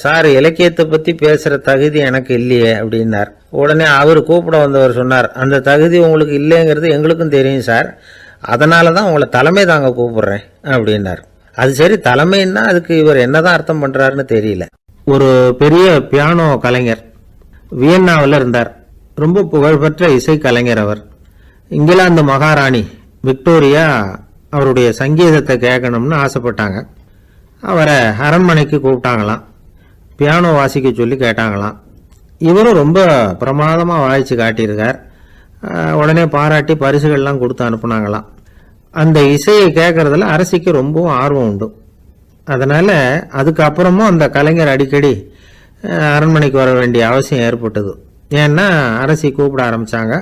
[SPEAKER 1] சார், இலக்கியத்தை பற்றி பேசுகிற தகுதி எனக்கு இல்லையே அப்படின்னார். உடனே அவர் கூப்பிட வந்தவர் சொன்னார், அந்த தகுதி உங்களுக்கு இல்லைங்கிறது எங்களுக்கும் தெரியும் சார், அதனால தான் உங்களை தலைமை தாங்க கூப்பிடுறேன் அப்படின்னார். அது சரி, தலைமைன்னா அதுக்கு இவர் என்னதான் அர்த்தம் பண்ணுறாருன்னு தெரியல. ஒரு பெரிய பியானோ கலைஞர் வியன்னாவில் இருந்தார். ரொம்ப புகழ்பெற்ற இசை கலைஞர் அவர். இங்கிலாந்து மகாராணி விக்டோரியா அவருடைய சங்கீதத்தை கேட்கணும்னு ஆசைப்பட்டாங்க. அவரை அரண்மனைக்கு கூப்பிட்டாங்களாம். பியானோ வாசிக்க சொல்லி கேட்டாங்களாம். இவரும் ரொம்ப பிரமாதமாக வாய்ச்சி காட்டியிருக்கார். உடனே பாராட்டி பரிசுகள்லாம் கொடுத்து அனுப்புனாங்களாம். அந்த இசையை கேட்கறதுல அரசிக்கு ரொம்பவும் ஆர்வம் உண்டு. அதனால் அதுக்கப்புறமும் அந்த கலைஞர் அடிக்கடி அரண்மனைக்கு வர வேண்டிய அவசியம் ஏற்பட்டது. ஏன்னா அரசி கூப்பிட ஆரம்பித்தாங்க.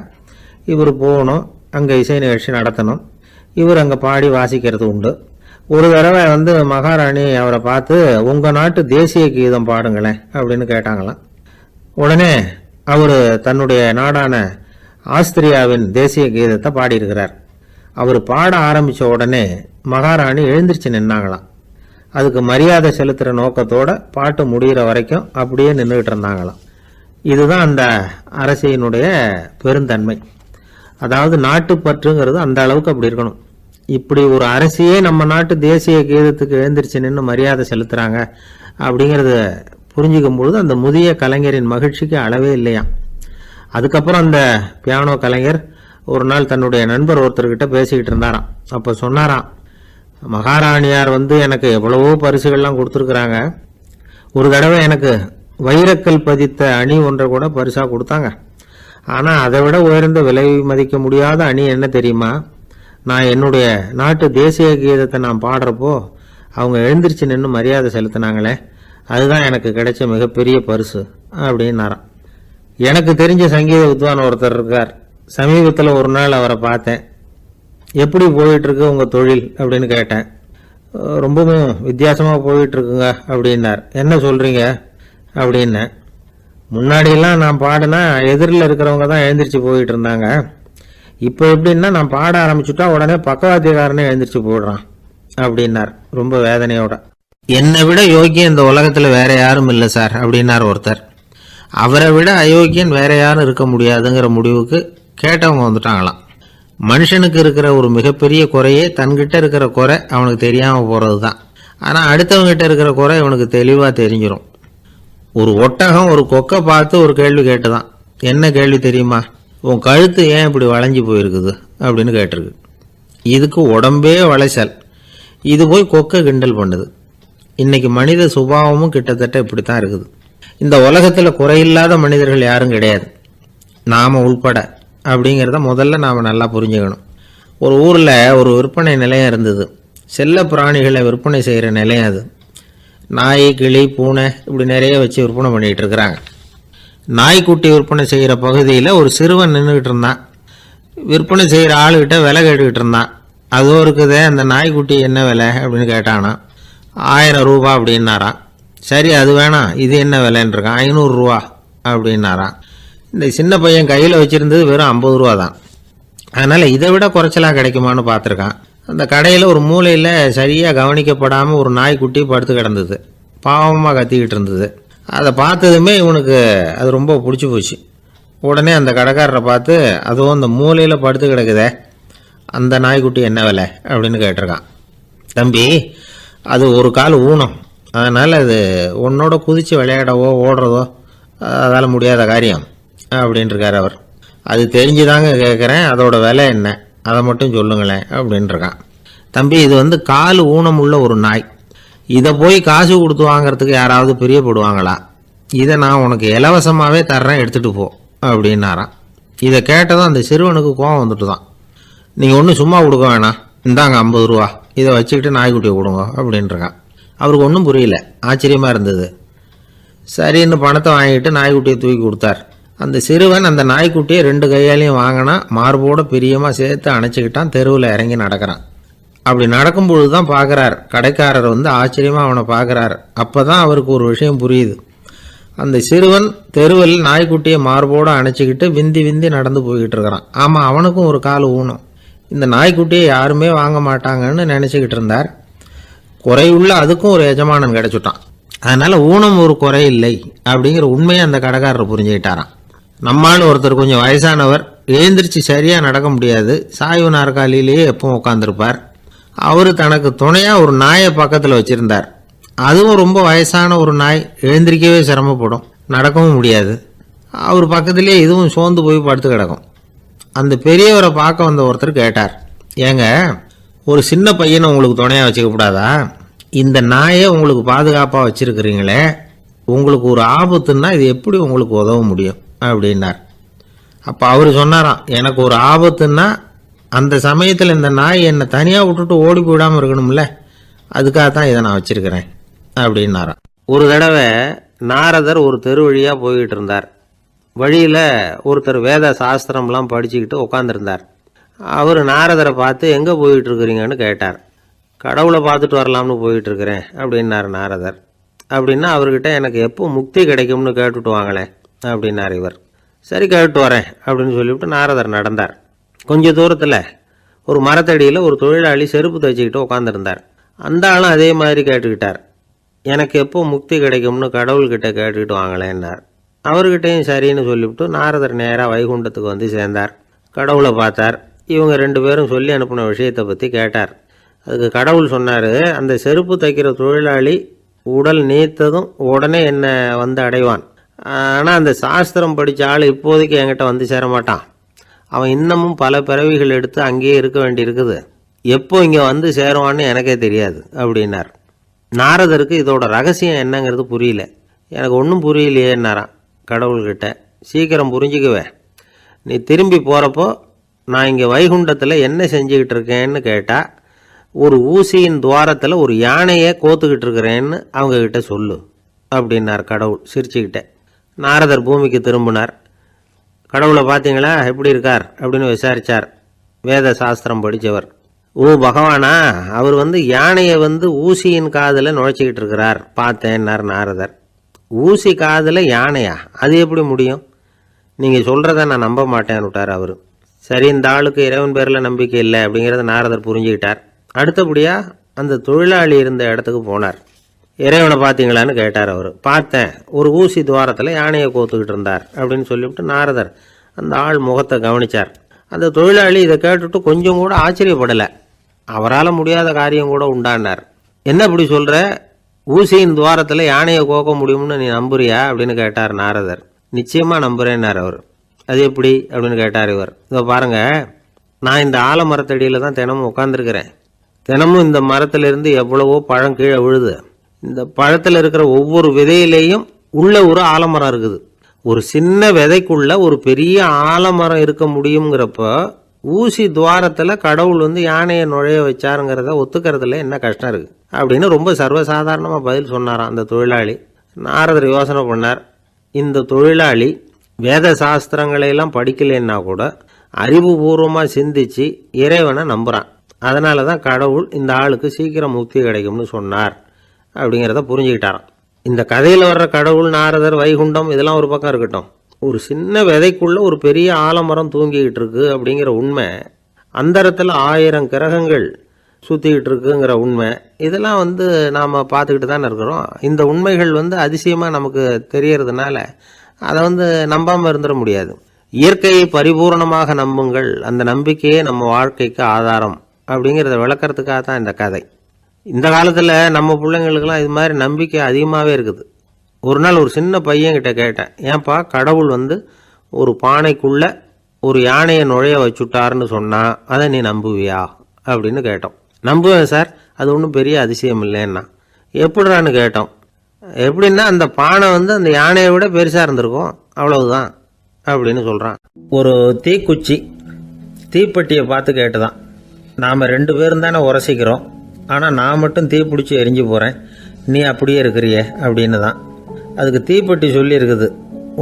[SPEAKER 1] இவர் போகணும், அங்கே இசை நிகழ்ச்சி நடத்தணும். இவர் அங்கே பாடி வாசிக்கிறது உண்டு. ஒரு தடவை வந்து மகாராணி அவரை பார்த்து, உங்கள் நாட்டு தேசிய கீதம் பாடுங்களேன் அப்படின்னு கேட்டாங்களாம். உடனே அவர் தன்னுடைய நாடான ஆஸ்திரியாவின் தேசிய கீதத்தை பாடியிருக்கிறார். அவர் பாட ஆரம்பித்த உடனே மகாராணி எழுந்திரிச்சு நின்னாங்களாம். அதுக்கு மரியாதை செலுத்துகிற நோக்கத்தோடு பாட்டு முடிகிற வரைக்கும் அப்படியே நின்றுக்கிட்டு இருந்தாங்களாம். இதுதான் அந்த அரசியினுடைய பெருந்தன்மை. அதாவது நாட்டுப்பற்றுங்கிறது அந்த அளவுக்கு அப்படி இருக்கணும். இப்படி ஒரு அரசியே நம்ம நாட்டு தேசிய கீதத்துக்கு எழுந்திரிச்சு நின்று மரியாதை செலுத்துகிறாங்க அப்படிங்கிறத புரிஞ்சுக்கும் பொழுது அந்த முதிய கலைஞரின் மகிழ்ச்சிக்கு அளவே இல்லையாம். அதுக்கப்புறம் அந்த பியானோ கலைஞர் ஒரு நாள் தன்னுடைய நண்பர் ஒருத்தர்கிட்ட பேசிக்கிட்டு இருந்தாராம். அப்போ சொன்னாராம், மகாராணியார் வந்து எனக்கு எவ்வளவோ பரிசுகள்லாம் கொடுத்துருக்குறாங்க. ஒரு தடவை எனக்கு வைரக்கல் பதித்த அணி ஒன்றை கூட பரிசாக கொடுத்தாங்க. ஆனால் அதை விட உயர்ந்த விலை மதிக்க முடியாத அணி என்ன தெரியுமா? நான் என்னுடைய நாட்டு தேசிய கீதத்தை நான் பாடுறப்போ அவங்க எழுந்திரிச்சு நின்று மரியாதை செலுத்தினாங்களே, அதுதான் எனக்கு கிடைச்ச மிகப்பெரிய பரிசு அப்படின்னாராம். எனக்கு தெரிஞ்ச சங்கீத வித்வான் ஒருத்தர் இருக்கார். சமீபத்தில் ஒரு நாள் அவரை பார்த்தேன். எப்படி போயிட்டுருக்கு உங்கள் தொழில் அப்படின்னு கேட்டேன். ரொம்பவும் வித்தியாசமாக போயிட்டுருக்குங்க அப்படின்னார். என்ன சொல்கிறீங்க அப்படின்னேன். முன்னாடியெல்லாம் நான் பாடினா எதிரில் இருக்கிறவங்க தான் எழுந்திரிச்சு போயிட்டு இருந்தாங்க. இப்போ எப்படின்னா நான் பாட ஆரம்பிச்சுட்டா உடனே பக்கவாத்தியக்காரனே எழுந்திரிச்சு போயிடுறான் அப்படின்னார் ரொம்ப வேதனையோட. என்னை விட யோக்கியம் இந்த உலகத்தில் வேற யாரும் இல்லை சார் அப்படின்னார் ஒருத்தர். அவரை விட அயோக்கியன் வேற யாரும் இருக்க முடியாதுங்கிற முடிவுக்கு கேட்டவங்க வந்துட்டாங்களாம். மனுஷனுக்கு இருக்கிற ஒரு மிகப்பெரிய குறையே தன்கிட்ட இருக்கிற குறை அவனுக்கு தெரியாமல் போகிறது தான். ஆனால் அடுத்தவங்கிட்ட இருக்கிற குறை இவனுக்கு தெளிவாக தெரிஞ்சிடும். ஒரு ஒட்டகம் ஒரு கொக்கை பார்த்து ஒரு கேள்வி கேட்டுதான். என்ன கேள்வி தெரியுமா? உன் கழுத்து ஏன் இப்படி வளைஞ்சி போயிருக்குது அப்படின்னு கேட்டிருக்கு. இதுக்கு உடம்பே வளைச்சல். இது போய் கொக்கை கிண்டல் பண்ணுது. இன்னைக்கு மனித சுபாவமும் கிட்டத்தட்ட இப்படித்தான் இருக்குது. இந்த உலகத்தில் குறையில்லாத மனிதர்கள் யாரும் கிடையாது, நாம உள்பட அப்படிங்கிறத முதல்ல நாம் நல்லா புரிஞ்சுக்கணும். ஒரு ஊரில் ஒரு விற்பனை நிலையம் இருந்தது. செல்ல பிராணிகளை விற்பனை செய்கிற நிலையம் அது. நாய், கிளி, பூனை இப்படி நிறைய வச்சு விற்பனை பண்ணிகிட்டு இருக்கிறாங்க. நாய்க்குட்டி விற்பனை செய்கிற பகுதியில் ஒரு சிறுவன் நின்றுக்கிட்டு இருந்தான். விற்பனை செய்கிற ஆளுகிட்ட விலை கேட்டுக்கிட்டு இருந்தான். அதோ இருக்குதே அந்த நாய்க்குட்டி என்ன விலை அப்படின்னு கேட்டானா. 1000 ரூபா அப்படின்னாரான். சரி அது வேணாம், இது என்ன விலைன்னு இருக்கான். 500 ரூபா அப்படின்னாரான். இந்த சின்ன பையன் கையில் வச்சுருந்தது வெறும் 50 ரூபா தான். அதனால் இதை விட குறைச்சலாக கிடைக்குமான்னு பார்த்துருக்கான். அந்த கடையில் ஒரு மூலையில் சரியாக கவனிக்கப்படாமல் ஒரு நாய்க்குட்டி படுத்து கிடந்தது. பாவமாக கத்திக்கிட்டு இருந்தது. அதை பார்த்ததுமே இவனுக்கு அது ரொம்ப பிடிச்சி போச்சு. உடனே அந்த கடைக்காரரை பார்த்து, அதுவும் அந்த மூலையில் படுத்து கிடக்குதே அந்த நாய்க்குட்டி என்ன விலை அப்படின்னு கேட்டிருக்கான். தம்பி, அது ஒரு கால் ஊனம், அதனால் அது உன்னோட குதித்து விளையாடவோ ஓடுறதோ அதால் முடியாத காரியம் அப்படின்ட்டுருக்கார் அவர். அது தெரிஞ்சுதாங்க கேட்குறேன், அதோட விலை என்ன அதை மட்டும் சொல்லுங்களேன் அப்படின்ட்டுருக்கான். தம்பி, இது கால் ஊனம் உள்ள ஒரு நாய். இதை போய் காசு கொடுத்து வாங்கிறதுக்கு யாராவது பிரியப்படுவாங்களா? இதை நான் உனக்கு இலவசமாகவே தர்றேன், எடுத்துகிட்டு போ அப்படின்னாரான். இதை கேட்டதும் அந்த சிறுவனுக்கு கோபம் வந்துட்டு தான். நீங்கள் ஒன்றும் சும்மா கொடுக்க வேணாம், இந்தாங்க 50 ரூபா, இதை வச்சுக்கிட்டு நாய்க்குட்டியை கொடுங்க அப்படின்ட்டுருக்கான். அவருக்கு ஒன்றும் புரியல, ஆச்சரியமாக இருந்தது. சரின்னு பணத்தை வாங்கிட்டு நாய்க்குட்டியை தூக்கி கொடுத்தார். அந்த சிறுவன் அந்த நாய்க்குட்டியை 2 கையாலையும் வாங்கினா, மார்போட பிரியமாக சேர்த்து அணைச்சிக்கிட்டான். தெருவில் இறங்கி நடக்கிறான். அப்படி நடக்கும்பொழுது தான் பார்க்குறார், கடைக்காரர் ஆச்சரியமாக அவனை பார்க்குறார். அப்போ தான் அவருக்கு ஒரு விஷயம் புரியுது. அந்த சிறுவன் தெருவில் நாய்க்குட்டியை மார்போடு அணைச்சிக்கிட்டு விந்தி விந்தி நடந்து போய்கிட்டு இருக்கிறான். ஆமாம், அவனுக்கும் ஒரு கால் ஊனம். இந்த நாய்க்குட்டியை யாருமே வாங்க மாட்டாங்கன்னு நினச்சிக்கிட்டு இருந்தார். குறையுள்ள அதுக்கும் ஒரு எஜமானன் கிடச்சிட்டான். அதனால் ஊனம் ஒரு குறை இல்லை அப்படிங்கிற உண்மையை அந்த கடைக்காரர் புரிஞ்சுக்கிட்டாராம். நம்மால் ஒருத்தர் கொஞ்சம் வயசானவர், எழுந்திரிச்சு சரியாக நடக்க முடியாது, சாய்வு நாற்காலியிலேயே எப்பவும் உட்காந்துருப்பார். அவர் தனக்கு துணையாக ஒரு நாயை பக்கத்தில் வச்சுருந்தார். அதுவும் ரொம்ப வயசான ஒரு நாய், எழுந்திரிக்கவே சிரமப்படும், நடக்கவும் முடியாது. அவர் பக்கத்திலே இதுவும் சோர்ந்து போய் படுத்து கிடக்கும். அந்த பெரியவரை பார்க்க வந்த ஒருத்தர் கேட்டார், ஏங்க, ஒரு சின்ன பையனை உங்களுக்கு துணையாக வச்சுக்கப்படாதா? இந்த நாயை உங்களுக்கு பாதுகாப்பாக வச்சுருக்கிறீங்களே, உங்களுக்கு ஒரு ஆபத்துன்னா இது எப்படி உங்களுக்கு உதவ முடியும் அப்படின்னார். அப்போ அவர் சொன்னாராம், எனக்கு ஒரு ஆபத்துன்னா அந்த சமயத்தில் இந்த நாய் என்னை தனியாக விட்டுட்டு ஓடி போயிடாமல் இருக்கணும்ல, அதுக்காக தான் இதை நான் வச்சுருக்கிறேன் அப்படின்னாராம். ஒரு தடவை நாரதர் ஒரு தெரு வழியாக போய்கிட்டு இருந்தார். வழியில் ஒருத்தர் வேத சாஸ்திரம்லாம் படிச்சுக்கிட்டு உட்காந்துருந்தார். அவர் நாரதரை பார்த்து, எங்கே போயிட்டு இருக்கிறீங்கன்னு கேட்டார். கடவுளை பார்த்துட்டு வரலாம்னு போயிட்டு இருக்கிறேன் அப்படின்னார் நாரதர். அப்படின்னா அவர்கிட்ட எனக்கு எப்போ முக்தி கிடைக்கும்னு கேட்டுட்டு வாங்களேன் அப்படின்னார் இவர். சரி, கேட்டு வரேன் அப்படின்னு சொல்லிவிட்டு நாரதர் நடந்தார். கொஞ்சம் தூரத்தில் ஒரு மரத்தடியில் ஒரு தொழிலாளி செருப்பு தைச்சிக்கிட்டு உட்காந்துருந்தார். அந்த ஆளும் அதே மாதிரி கேட்டுக்கிட்டார், எனக்கு எப்போ முக்தி கிடைக்கும்னு கடவுள்கிட்ட கேட்டுக்கிட்டு வாங்களேன்னார். அவர்கிட்டையும் சரின்னு சொல்லிவிட்டு நாரதர் நேராக வைகுண்டத்துக்கு வந்து சேர்ந்தார். கடவுளை பார்த்தார். இவங்க 2 பேரும் சொல்லி அனுப்பின விஷயத்தை பற்றி கேட்டார். அதுக்கு கடவுள் சொன்னார், அந்த செருப்பு தைக்கிற தொழிலாளி உடல் நீத்ததும் உடனே என்னை வந்து அடைவான். ஆனால் அந்த சாஸ்திரம் படித்த ஆள் இப்போதைக்கு என்கிட்ட வந்து சேரமாட்டான். அவன் இன்னமும் பல பிறவிகள் எடுத்து அங்கேயே இருக்க வேண்டியிருக்குது. எப்போ இங்கே வந்து சேருவான்னு எனக்கே தெரியாது அப்படின்னார். நாரதருக்கு இதோட ரகசியம் என்னங்கிறது புரியல. எனக்கு ஒன்றும் புரியலையேன்னாரான் கடவுள்கிட்ட. சீக்கிரம் புரிஞ்சுக்குவேன், நீ திரும்பி போகிறப்போ நான் இங்கே வைகுண்டத்தில் என்ன செஞ்சுக்கிட்டு இருக்கேன்னு கேட்டால், ஒரு ஊசியின் துவாரத்தில் ஒரு யானையை கோத்துக்கிட்டு இருக்கிறேன்னு அவங்கக்கிட்ட சொல்லு அப்படின்னார் கடவுள் சிரிச்சுக்கிட்டே. நாரதர் பூமிக்கு திரும்பினார். கடவுளை பார்த்தீங்களா, எப்படி இருக்கார் அப்படின்னு விசாரித்தார் வேத சாஸ்திரம் படித்தவர். ஓ பகவானா, அவர் யானையை ஊசியின் காதில் நுழைச்சிக்கிட்டு இருக்கிறார் பார்த்தேன்னார் நாரதர். ஊசி காதில் யானையா, அது எப்படி முடியும்? நீங்கள் சொல்கிறத நான் நம்ப மாட்டேன்னு விட்டார் அவர். சரி, இந்த ஆளுக்கு இறைவன் பேரில் நம்பிக்கை இல்லை அப்படிங்கிறத நாரதர் புரிஞ்சுக்கிட்டார். அடுத்தபடியாக அந்த தொழிலாளி இருந்த இடத்துக்கு போனார். இறைவனை பார்த்தீங்களான்னு கேட்டார் அவர். பார்த்தேன், ஒரு ஊசி துவாரத்தில் யானையை கோத்துக்கிட்டு இருந்தார் அப்படின்னு சொல்லிவிட்டு நாரதர் அந்த ஆள் முகத்தை கவனித்தார். அந்த தொழிலாளி இதை கேட்டுட்டு கொஞ்சம் கூட ஆச்சரியப்படலை. அவரால் முடியாத காரியம் கூட உண்டானார். என்ன இப்படி சொல்கிற, ஊசியின் துவாரத்தில் யானையை கோக்க முடியும்னு நீ நம்புறியா அப்படின்னு கேட்டார் நாரதர். நிச்சயமாக நம்புகிறேன்னார் அவர். அது எப்படி அப்படின்னு கேட்டார் இவர். இதோ பாருங்கள், நான் இந்த ஆலமரத்தடியில் தான் தினமும் உட்காந்துருக்கிறேன். தினமும் இந்த மரத்திலிருந்து எவ்வளவோ பழம் கீழே விழுது. இந்த பழத்தில் இருக்கிற ஒவ்வொரு விதையிலேயும் உள்ள ஒரு ஆலமரம் இருக்குது. ஒரு சின்ன விதைக்குள்ள ஒரு பெரிய ஆலமரம் இருக்க முடியுங்கிறப்ப ஊசி துவாரத்தில் கடவுள் யானையை நுழைய வச்சாருங்கிறத ஒத்துக்கிறதுல என்ன கஷ்டம் இருக்குது அப்படின்னு ரொம்ப சர்வசாதாரணமாக பதில் சொன்னாராம் அந்த தொழிலாளி. நாரதர் யோசனை பண்ணார், இந்த தொழிலாளி வேத சாஸ்திரங்களையெல்லாம் படிக்கலைன்னா கூட அறிவுபூர்வமாக சிந்திச்சு இறைவனை நம்புகிறான். அதனால தான் கடவுள் இந்த ஆளுக்கு சீக்கிரம் முக்தி கிடைக்கும்னு சொன்னார் அப்படிங்கிறத புரிஞ்சுக்கிட்டாராம். இந்த கதையில் வர்ற கடவுள், நாரதர், வைகுண்டம் இதெல்லாம் ஒரு பக்கம் இருக்கட்டும், ஒரு சின்ன விதைக்குள்ள ஒரு பெரிய ஆலமரம் தூங்கிக்கிட்டு இருக்கு அப்படிங்கிற உண்மை, அந்தரத்தில் 1000 கிரகங்கள் சுற்றிக்கிட்டு இருக்குங்கிற உண்மை, இதெல்லாம் நாம் பார்த்துக்கிட்டு தானே இருக்கிறோம். இந்த உண்மைகள் அதிசயமாக நமக்கு தெரியறதுனால அதை நம்பாமல் இருந்துட முடியாது. இயற்கையை பரிபூர்ணமாக நம்புங்கள், அந்த நம்பிக்கையே நம்ம வாழ்க்கைக்கு ஆதாரம் அப்படிங்கிறத விளக்கறதுக்காக தான் இந்த கதை. இந்த காலத்தில் நம்ம பிள்ளைங்களுக்கெல்லாம் இது மாதிரி நம்பிக்கை அதிகமாகவே இருக்குது. ஒரு நாள் ஒரு சின்ன பையன்கிட்ட கேட்டேன், ஏன்பா கடவுள் ஒரு பானைக்குள்ளே ஒரு யானையை நுழைய வச்சுட்டாருன்னு சொன்னால் அதை நீ நம்புவியா அப்படின்னு கேட்டோம். நம்புவேன் சார், அது ஒன்றும் பெரிய அதிசயம் இல்லைன்னா. எப்படிறான்னு கேட்டோம். எப்படின்னா அந்த பானை அந்த யானையை விட பெருசாக இருந்திருக்கும், அவ்வளவுதான் அப்படின்னு சொல்கிறான். ஒரு தீக்குச்சி தீப்பெட்டியை பார்த்து கேட்டுதான், நாம் 2 பேரும் தானே உரசிக்கிறோம், ஆனால் நான் மட்டும் தீப்பிடிச்சி எரிஞ்சு போகிறேன், நீ அப்படியே இருக்கிறியே அப்படின்னு தான். அதுக்கு தீப்பெட்டி சொல்லியிருக்குது,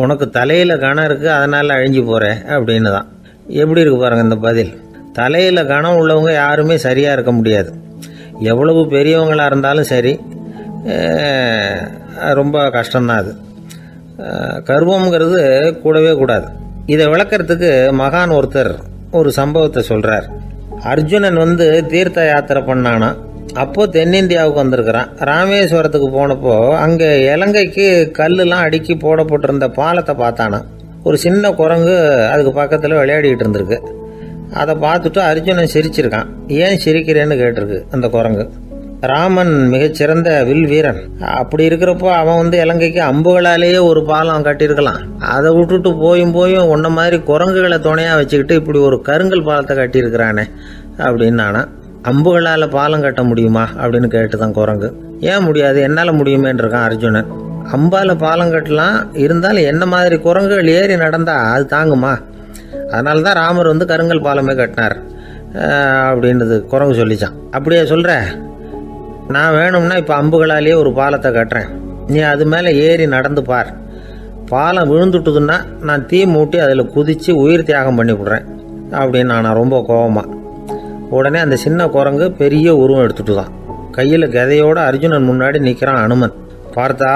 [SPEAKER 1] உனக்கு தலையில் கணம் இருக்குது அதனால் அழிஞ்சு போகிற அப்படின்னு தான். எப்படி இருக்கு பாருங்கள் இந்த பதில். தலையில் கணம் உள்ளவங்க யாருமே சரியாக இருக்க முடியாது. எவ்வளவு பெரியவங்களாக இருந்தாலும் சரி, ரொம்ப கஷ்டம்தான் அது. கர்வம்ங்கிறது கூடவே கூடாது. இதை விளக்கறதுக்கு மகான் ஒருத்தர் ஒரு சம்பவத்தை சொல்கிறார். அர்ஜுனன் தீர்த்த யாத்திரை பண்ணானா, அப்போது தென்னிந்தியாவுக்கு வந்திருக்கிறான். ராமேஸ்வரத்துக்கு போனப்போ அங்கே இலங்கைக்கு கல்லுலாம் அடுக்கி போடப்பட்டிருந்த பாலத்தை பார்த்தானா. ஒரு சின்ன குரங்கு அதுக்கு பக்கத்தில் விளையாடிக்கிட்டு இருந்திருக்கு. அதை பார்த்துட்டு அர்ஜுனன் சிரிச்சிருக்கான். ஏன் சிரிக்கிறேன்னு கேட்டிருக்கு அந்த குரங்கு. ராமன் மிகச்சிறந்த வில் வீரன், அப்படி இருக்கிறப்போ அவன் இலங்கைக்கு அம்புகளாலேயே ஒரு பாலம் கட்டியிருக்கலாம். அதை விட்டுட்டு போயும் உன்ன மாதிரி குரங்குகளை துணையாக வச்சுக்கிட்டு இப்படி ஒரு கருங்கல் பாலத்தை கட்டியிருக்கிறானே அப்படின்னு நானா. அம்புகளால் பாலம் கட்ட முடியுமா அப்படின்னு கேட்டுதான் குரங்கு. ஏன் முடியாது, என்னால் முடியுமேன்னு இருக்கான் அர்ஜுனன். அம்பால் பாலம் கட்டலாம், இருந்தாலும் என்ன மாதிரி குரங்குகள் ஏறி நடந்தா அது தாங்குமா? அதனால தான் ராமர் கருங்கல் பாலமே கட்டினார் அப்படின்றது குரங்கு சொல்லிச்சான். அப்படியே சொல்கிற, நான் வேணும்னா இப்போ அம்புகளாலேயே ஒரு பாலத்தை கட்டுறேன், நீ அது மேலே ஏறி நடந்து பார். பாலம் விழுந்துட்டுதுன்னா நான் தீ மூட்டி அதில் குதித்து உயிர் தியாகம் பண்ணி விட்றேன் அப்படின்னு நான் ரொம்ப கோபமாக. உடனே அந்த சின்ன குரங்கு பெரிய உருவம் எடுத்துட்டு தான் கையில் கதையோடு அர்ஜுனன் முன்னாடி நிற்கிறான் அனுமன். பார்த்தா,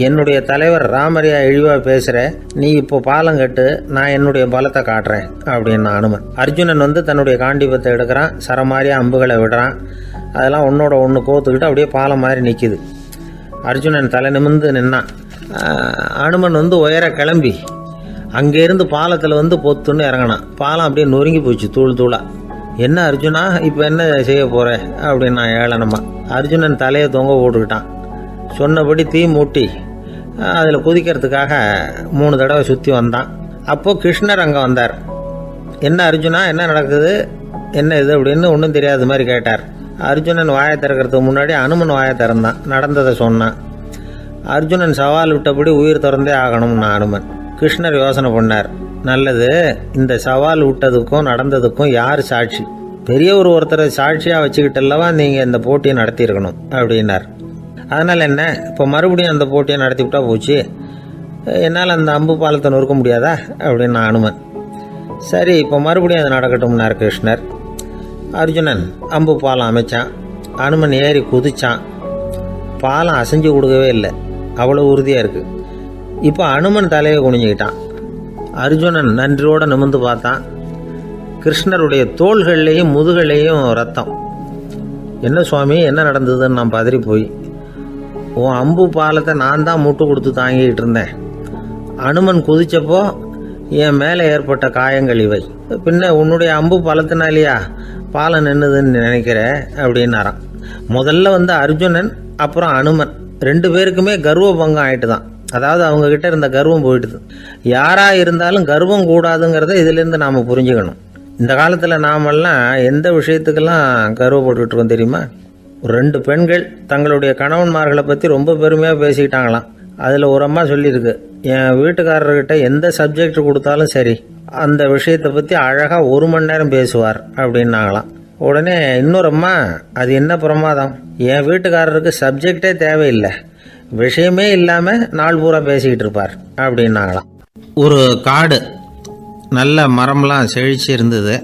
[SPEAKER 1] என்னுடைய தலைவர் ராமரையா இழிவாக பேசுகிற, நீ இப்போ பாலம் கட்டு, நான் என்னுடைய பலத்தை காட்டுறேன் அப்படின்னு அனுமன். அர்ஜுனன் தன்னுடைய காண்டிபத்தை எடுக்கிறான், சரமாரியா அம்புகளை விடுறான். அதெல்லாம் ஒன்றோட ஒன்று கோத்துக்கிட்டு அப்படியே பாலம் மாதிரி நிற்கிது. அர்ஜுனன் தலை நிமிர்ந்து நின்னான். அனுமன் உயர கிளம்பி அங்கேருந்து பாலத்தில் பொத்துன்னு இறங்கினான். பாலம் அப்படியே நொறுங்கி போச்சு தூள் தூளாக. என்ன அர்ஜுனா, இப்போ என்ன செய்ய போகிற அப்படின்னா ஏளனமா. அர்ஜுனன் தலையை தொங்க போட்டுக்கிட்டான். சொன்னபடி தீ மூட்டி அதில் குதிக்கிறதுக்காக 3 தடவை சுற்றி வந்தான். அப்போது கிருஷ்ணர் அங்கே வந்தார். என்ன அர்ஜுனா, என்ன நடக்குது, என்ன இது அப்படின்னு ஒன்றும் தெரியாத மாதிரி கேட்டார். அர்ஜுனன் வாயை திறக்கிறதுக்கு முன்னாடி அனுமன் வாயை திறந்தான், நடந்ததை சொன்னான். அர்ஜுனன் சவால் விட்டபடி உயிர் திறந்தே ஆகணும்னு அனுமன். கிருஷ்ணர் யோசனை பண்ணார். நல்லது, இந்த சவால் விட்டதுக்கும் நடந்ததுக்கும் யார் சாட்சி? ஒருத்தரை சாட்சியாக வச்சுக்கிட்டல்லவா நீங்கள் இந்த போட்டியை நடத்தியிருக்கணும் அப்படின்னார். அதனால் என்ன, இப்போ மறுபடியும் அந்த போட்டியை நடத்திவிட்டா போச்சு, என்னால் அந்த அம்பு பாலத்தை நொறுக்க முடியாதா அப்படின்னு அனுமன். சரி, இப்போ மறுபடியும் அது நடக்கட்டும்னார் கிருஷ்ணர். அர்ஜுனன் அம்பு பாலம் அமைச்சான். அனுமன் ஏறி குதிச்சான். பாலம் அசைஞ்சு கொடுக்கவே இல்லை, அவ்வளோ உறுதியாக இருக்குது. இப்போ அனுமன் தலையை குனிஞ்சிக்கிட்டான். அர்ஜுனன் நன்றியோடு நிமிர்ந்து பார்த்தான். கிருஷ்ணருடைய தோள்கள்லேயும் முதுகள்லேயும் ரத்தம். என்ன சுவாமி, என்ன நடந்ததுன்னு நான் பதறி போய், உன் அம்பு பாலத்தை நான் தான் முட்டு கொடுத்து தாங்கிக்கிட்டு இருந்தேன். அனுமன் குதிச்சப்போ என் மேலே ஏற்பட்ட காயங்கள் இவை. பின்ன உன்னுடைய அம்பு பாலத்தினாலேயா பாலம் நின்றுதுன்னு நினைக்கிற அப்படின்னாராம். முதல்ல அர்ஜுனன், அப்புறம் அனுமன் 2 பேருக்குமே கர்வ பங்கம் ஆயிட்டு தான். அதாவது அவங்கக்கிட்ட இருந்த கர்வம் போயிட்டுது. யாராக இருந்தாலும் கர்வம் கூடாதுங்கிறத இதிலேருந்து நாம் புரிஞ்சுக்கணும். இந்த காலத்தில் நாமெல்லாம் எந்த விஷயத்துக்கெல்லாம் கர்வப்பட்டுருக்கோம் தெரியுமா? 2 பெண்கள் தங்களுடைய கணவன்மார்களை பற்றி ரொம்ப பெருமையாக பேசிக்கிட்டாங்களாம். அதில் ஒரு அம்மா சொல்லியிருக்கு, என் வீட்டுக்காரர்கிட்ட எந்த சப்ஜெக்ட் கொடுத்தாலும் சரி அந்த விஷயத்தை பற்றி அழகாக 1 மணி நேரம் பேசுவார் அப்படின்னாங்களாம். உடனே இன்னொரு அம்மா, அது என்ன பிரமாதம், என் வீட்டுக்காரருக்கு சப்ஜெக்டே தேவையில்லை, விஷயமே இல்லாமல் நாள் பூரா பேசிக்கிட்டு இருப்பார் அப்படின்னாங்களாம். ஒரு காடு, நல்ல மரம்லாம் செழிச்சு இருந்தது.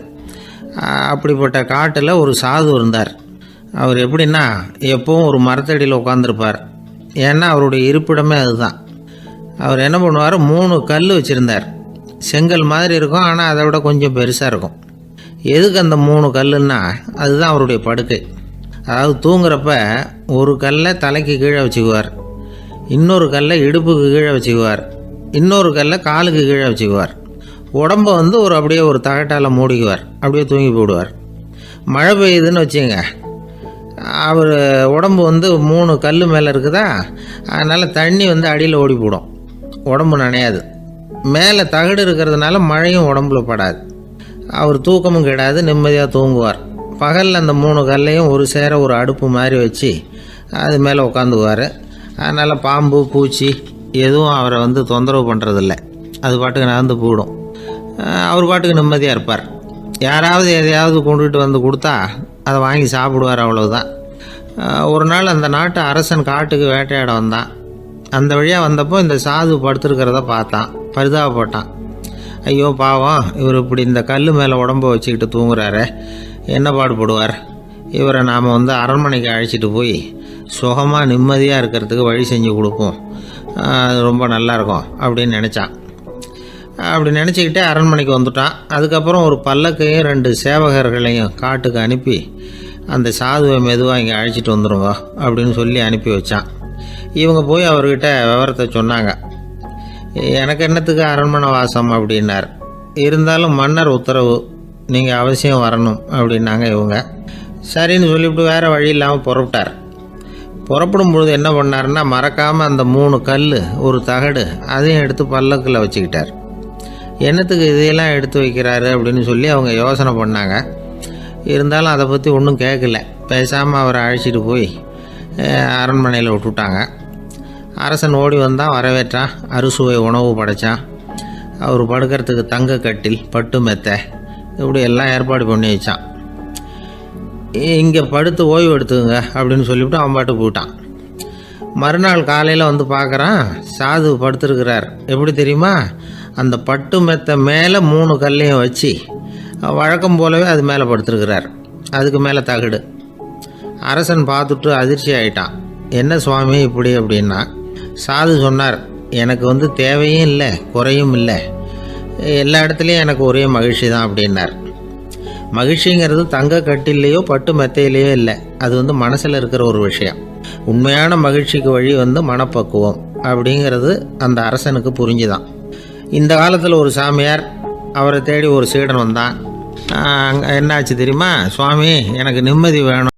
[SPEAKER 1] அப்படிப்பட்ட காட்டில் ஒரு சாது இருந்தார். அவர் எப்படின்னா எப்பவும் ஒரு மரத்தடியில் உட்காந்துருப்பார். ஏன்னா அவருடைய இருப்பிடமே அதுதான். அவர் என்ன பண்ணுவார், 3 கல் வச்சுருந்தார். செங்கல் மாதிரி இருக்கும், ஆனால் அதை விட கொஞ்சம் பெருசாக இருக்கும். எதுக்கு அந்த 3 கல்லுன்னா அதுதான் அவருடைய படுக்கை. அதாவது தூங்குறப்ப ஒரு கல்லை தலைக்கு கீழே வச்சுக்குவார், இன்னொரு கல்லை இடுப்புக்கு கீழே வச்சுக்குவார், இன்னொரு கல்லை காலுக்கு கீழே வச்சுக்குவார். உடம்பை வந்து அப்படியே ஒரு தகட்டால் மூடிக்குவார், அப்படியே தூங்கி போடுவார். மழை பெய்யுதுன்னு வச்சுங்க, அவர் உடம்பு வந்து 3 கல் மேலே இருக்குதா, அதனால் தண்ணி வந்து அடியில் ஓடி போடும், உடம்பு நனையாது. மேலே தகடு இருக்கிறதுனால மழையும் உடம்புல படாது. அவர் தூக்கமும் கிடாது, நிம்மதியாக தூங்குவார். பகலில் அந்த 3 கல்லையும் ஒரு சேர ஒரு அடுப்பு மாதிரி வச்சு அது மேலே உட்காந்துக்குவார். அதனால் பாம்பு பூச்சி எதுவும் அவரை வந்து தொந்தரவு பண்ணுறதில்ல, அது பாட்டுக்கு நடந்து போயிடும். அவர் பாட்டுக்கு நிம்மதியாக இருப்பார். யாராவது எதையாவது கொண்டுகிட்டு வந்து கொடுத்தா அதை வாங்கி சாப்பிடுவார், அவ்வளவுதான். ஒரு நாள் அந்த நாட்டு அரசன் காட்டுக்கு வேட்டையாட வந்தான். அந்த வழியாக வந்தப்போ இந்த சாது படுத்துருக்கிறத பார்த்தான், பரிதாபப்பட்டான். ஐயோ பாவம், இவர் இப்படி இந்த கல் மேலே உடம்பை வச்சுக்கிட்டு தூங்குறாரு, என்ன பாடுபடுவார், இவரை நாம் வந்து அரண்மனைக்கு அழைச்சிட்டு போய் சுகமாக நிம்மதியாக இருக்கிறதுக்கு வழி செஞ்சு கொடுப்போம், அது ரொம்ப நல்லாயிருக்கும் அப்படின்னு நினச்சான். அப்படி நினச்சிக்கிட்டே அரண்மனைக்கு வந்துட்டான். அதுக்கப்புறம் ஒரு பல்லக்கையும் 2 சேவகர்களையும் காட்டுக்கு அனுப்பி அந்த சாதுவை மெதுவாக இங்கே அழைச்சிட்டு வந்துடுங்க அப்படின்னு சொல்லி அனுப்பி வச்சான். இவங்க போய் அவர்கிட்ட விவரத்தை சொன்னாங்க. எனக்கு என்னத்துக்கு அரண்மனை வாசம் அப்படின்னார். இருந்தாலும் மன்னர் உத்தரவு, நீங்கள் அவசியம் வரணும் அப்படின்னாங்க இவங்க. சரின்னு சொல்லிவிட்டு வேறு வழி இல்லாமல் புறப்பட்டார். புறப்படும் பொழுது என்ன பண்ணாருன்னா, மறக்காமல் அந்த 3 கல் ஒரு தகடு அதையும் எடுத்து பல்லக்கில் வச்சுக்கிட்டார். என்னத்துக்கு இதையெல்லாம் எடுத்து வைக்கிறாரு அப்படின்னு சொல்லி அவங்க யோசனை பண்ணாங்க. இருந்தாலும் அதை பற்றி ஒன்றும் கேட்கல. பேசாமல் அவரை அழைச்சிட்டு போய் அரண்மனையில் விட்டுட்டாங்க. அரசன் ஓடி வந்தான், வரவேற்றான், அறுசுவை உணவு படைத்தான். அவர் படுக்கிறதுக்கு தங்க கட்டில், பட்டு மெத்தை, இப்படி எல்லாம் ஏற்பாடு பண்ணி வச்சான். இங்கே படுத்து ஓய்வு எடுத்துங்க அப்படின்னு சொல்லிவிட்டு அவன் பாட்டு போயிட்டான். மறுநாள் காலையில் வந்து பார்க்குறான், சாது படுத்துருக்கிறார். எப்படி தெரியுமா, அந்த பட்டு மெத்தை மேலே 3 கல்லையும் வச்சு வழக்கம் போலவே அது மேலே படுத்துருக்கிறார். அதுக்கு மேலே தகடு. அரசன் பார்த்துட்டு அதிர்ச்சி ஆகிட்டான். என்ன சுவாமி இப்படி அப்படின்னா, சாது சொன்னார், எனக்கு வந்து தேவையும் இல்லை குறையும் இல்லை, எல்லா இடத்துலையும் எனக்கு ஒரே மகிழ்ச்சி தான் அப்படின்னார். மகிழ்ச்சிங்கிறது தங்க கட்டிலேயோ பட்டு மெத்தையிலேயோ இல்லை, அது வந்து மனசில் இருக்கிற ஒரு விஷயம். உண்மையான மகிழ்ச்சிக்கு வழி வந்து மனப்பக்குவம் அப்படிங்கிறது அந்த அரசனுக்கு புரிஞ்சுதான். இந்த காலத்தில் ஒரு சாமியார், அவரை தேடி ஒரு சீடன் வந்தான். என்னாச்சு தெரியுமா, சுவாமி எனக்கு நிம்மதி வேணும்